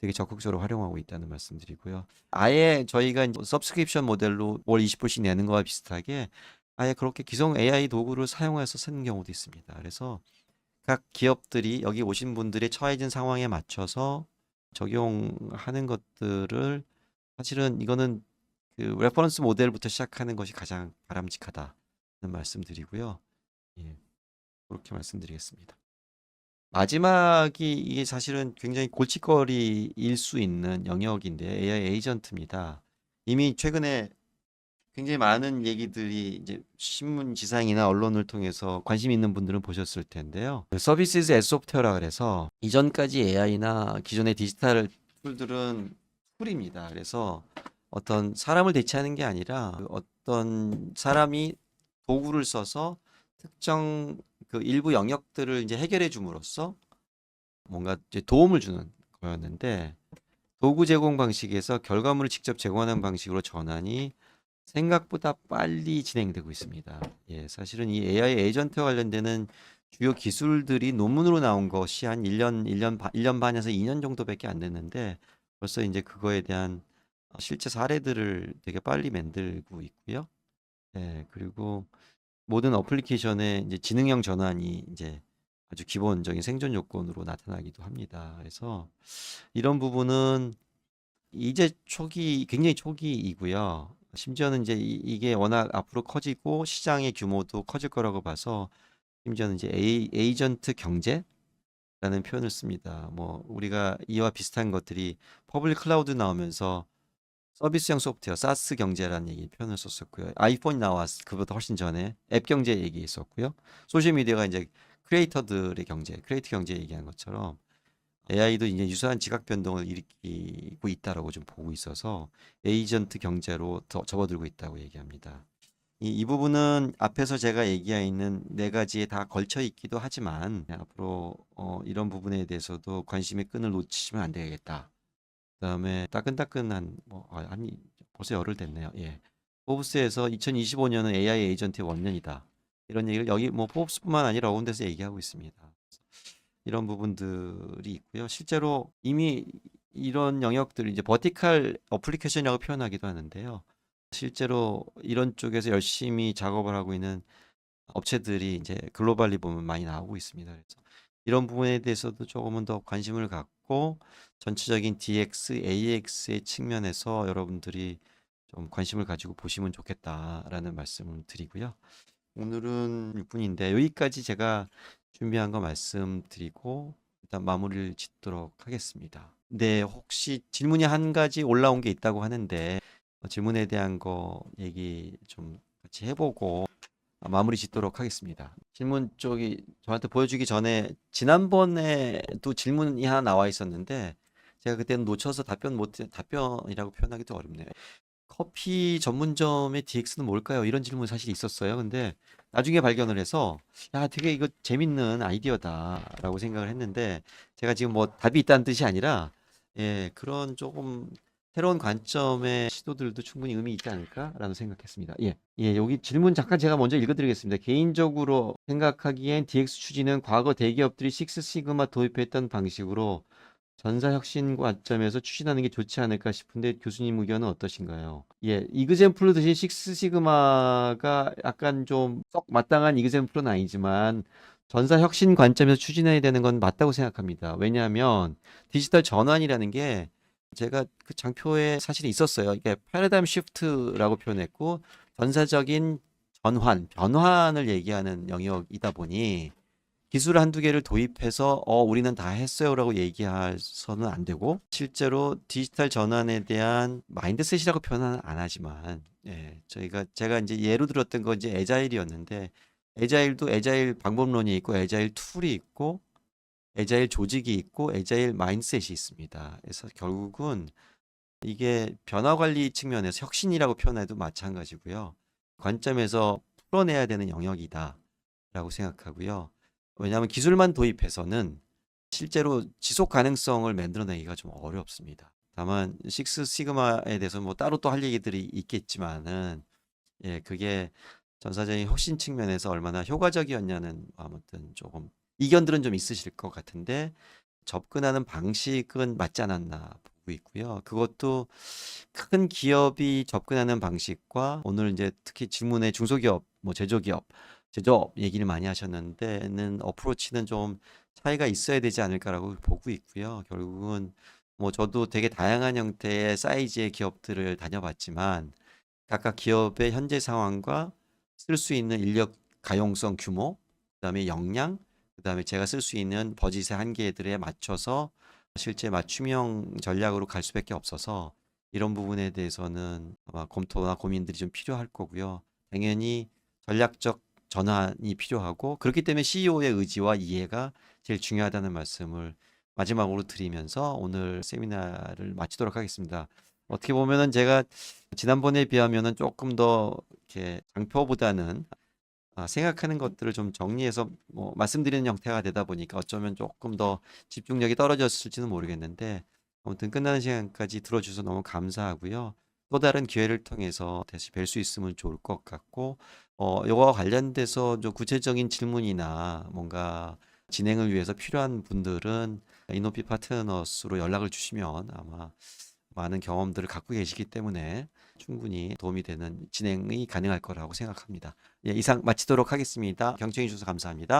되게 적극적으로 활용하고 있다는 말씀드리고요. 아예 저희가 이제 서브스크립션 모델로 월 20불씩 내는 거와 비슷하게 아예 그렇게 기성 AI 도구를 사용해서 쓰는 경우도 있습니다. 그래서 각 기업들이 여기 오신 분들의 처해진 상황에 맞춰서 적용하는 것들을 사실은 이거는 그 레퍼런스 모델부터 시작하는 것이 가장 바람직하다는 말씀드리고요. 예, 그렇게 말씀드리겠습니다. 마지막이 이게 사실은 굉장히 골칫거리일 수 있는 영역인데 AI 에이전트입니다. 이미 최근에 굉장히 많은 얘기들이 이제 신문 지상이나 언론을 통해서 관심 있는 분들은 보셨을 텐데요. 서비스 as 소프트웨어라 그래서 이전까지 AI나 기존의 디지털 툴들은 툴입니다. 그래서 어떤 사람을 대체하는 게 아니라 그 어떤 사람이 도구를 써서 특정 그 일부 영역들을 이제 해결해 줌으로써 뭔가 이제 도움을 주는 거였는데 도구 제공 방식에서 결과물을 직접 제공하는 방식으로 전환이 생각보다 빨리 진행되고 있습니다. 예, 사실은 이 AI 에이전트와 관련되는 주요 기술들이 논문으로 나온 것이 한 1년 반에서 2년 정도밖에 안 됐는데 벌써 이제 그거에 대한 실제 사례들을 되게 빨리 만들고 있고요. 예, 그리고 모든 어플리케이션의 이제 지능형 전환이 이제 아주 기본적인 생존 요건으로 나타나기도 합니다. 그래서 이런 부분은 이제 굉장히 초기이고요. 심지어는 이제 이게 워낙 앞으로 커지고 시장의 규모도 커질 거라고 봐서 심지어는 이제 에이전트 경제라는 표현을 씁니다. 뭐 우리가 이와 비슷한 것들이 퍼블릭 클라우드 나오면서 서비스형 소프트웨어, 사스 경제라는 얘기 표현을 썼었고요. 아이폰이 나왔 그보다 훨씬 전에 앱 경제 얘기 있었고요. 소셜 미디어가 이제 크리에이터들의 경제, 크리에이터 경제 얘기한 것처럼 AI도 이제 유사한 지각 변동을 일으키고 있다라고 좀 보고 있어서 에이전트 경제로 더 접어들고 있다고 얘기합니다. 이 부분은 앞에서 제가 얘기한 네 가지에 다 걸쳐 있기도 하지만 앞으로 이런 부분에 대해서도 관심의 끈을 놓치시면 안 되겠다. 그다음에 따끈따끈한 아니 벌써 열흘 됐네요. 예. 포브스에서 2025년은 AI 에이전트의 원년이다. 이런 얘기를 여기 뭐 포브스뿐만 아니라 어느 데서 얘기하고 있습니다. 이런 부분들이 있고요. 실제로 이미 이런 영역들을 이제 버티컬 어플리케이션이라고 표현하기도 하는데요. 실제로 이런 쪽에서 열심히 작업을 하고 있는 업체들이 이제 글로벌리 보면 많이 나오고 있습니다. 그래서 이런 부분에 대해서도 조금은 더 관심을 갖고 전체적인 DX, AX의 측면에서 여러분들이 좀 관심을 가지고 보시면 좋겠다라는 말씀을 드리고요. 오늘은 6분인데 여기까지 제가 준비한 거 말씀드리고 일단 마무리를 짓도록 하겠습니다. 네, 혹시 질문이 한 가지 올라온 게 있다고 하는데 질문에 대한 거 얘기 좀 같이 해보고 마무리 짓도록 하겠습니다. 질문 쪽이 저한테 보여주기 전에 지난번에도 질문이 하나 나와 있었는데 제가 그때는 놓쳐서 답변이라고 표현하기도 어렵네요. 커피 전문점의 DX는 뭘까요? 이런 질문이 사실 있었어요. 근데 나중에 발견을 해서 야, 되게 이거 재밌는 아이디어다라고 생각을 했는데 제가 지금 뭐 답이 있다는 뜻이 아니라 예, 그런 조금 새로운 관점의 시도들도 충분히 의미 있지 않을까라는 생각했습니다. 예. 예, 여기 질문 잠깐 제가 먼저 읽어드리겠습니다. 개인적으로 생각하기엔 DX 추진은 과거 대기업들이 식스 시그마 도입했던 방식으로 전사혁신 관점에서 추진하는 게 좋지 않을까 싶은데 교수님 의견은 어떠신가요? 예, 이그젠플로 드신 식스 시그마가 약간 좀 썩 마땅한 이그젠플은 아니지만 전사 혁신 관점에서 추진해야 되는 건 맞다고 생각합니다. 왜냐하면 디지털 전환이라는 게 제가 그 장표에 사실 있었어요. 이게 패러다임 시프트라고 표현했고 전사적인 전환, 변환을 얘기하는 영역이다 보니 기술 한두 개를 도입해서 우리는 다 했어요라고 얘기해서는 안 되고 실제로 디지털 전환에 대한 마인드셋이라고 표현은 안 하지만 제가 이제 예로 들었던 건 이제 애자일이었는데 애자일도 애자일 방법론이 있고 애자일 툴이 있고 애자일 조직이 있고 애자일 마인드셋이 있습니다. 그래서 결국은 이게 변화 관리 측면에서 혁신이라고 표현해도 마찬가지고요. 관점에서 풀어내야 되는 영역이다라고 생각하고요. 왜냐하면 기술만 도입해서는 실제로 지속 가능성을 만들어내기가 좀 어렵습니다. 다만 식스 시그마에 대해서 뭐 따로 또 할 얘기들이 있겠지만은 그게 전사적인 혁신 측면에서 얼마나 효과적이었냐는 아무튼 조금 이견들은 좀 있으실 것 같은데 접근하는 방식은 맞지 않았나 보고 있고요. 그것도 큰 기업이 접근하는 방식과 오늘 이제 특히 질문에 중소기업, 뭐 제조기업, 제조업 얘기를 많이 하셨는데는 어프로치는 좀 차이가 있어야 되지 않을까라고 보고 있고요. 결국은 뭐 저도 되게 다양한 형태의 사이즈의 기업들을 다녀봤지만 각각 기업의 현재 상황과 쓸 수 있는 인력 가용성 규모, 그다음에 역량, 그다음에 제가 쓸 수 있는 버짓의 한계들에 맞춰서 실제 맞춤형 전략으로 갈 수밖에 없어서 이런 부분에 대해서는 아마 검토나 고민들이 좀 필요할 거고요. 당연히 전략적 전환이 필요하고 그렇기 때문에 CEO의 의지와 이해가 제일 중요하다는 말씀을 마지막으로 드리면서 오늘 세미나를 마치도록 하겠습니다. 어떻게 보면은 제가 지난번에 비하면은 조금 더 이렇게 장표보다는 생각하는 것들을 좀 정리해서 뭐 말씀드리는 형태가 되다 보니까 어쩌면 조금 더 집중력이 떨어졌을지는 모르겠는데 아무튼 끝나는 시간까지 들어주셔서 너무 감사하고요. 또 다른 기회를 통해서 다시 뵐 수 있으면 좋을 것 같고 이거와 관련돼서 좀 구체적인 질문이나 뭔가 진행을 위해서 필요한 분들은 이노피 파트너스로 연락을 주시면 아마 많은 경험들을 갖고 계시기 때문에 충분히 도움이 되는 진행이 가능할 거라고 생각합니다. 이상 마치도록 하겠습니다. 경청해 주셔서 감사합니다.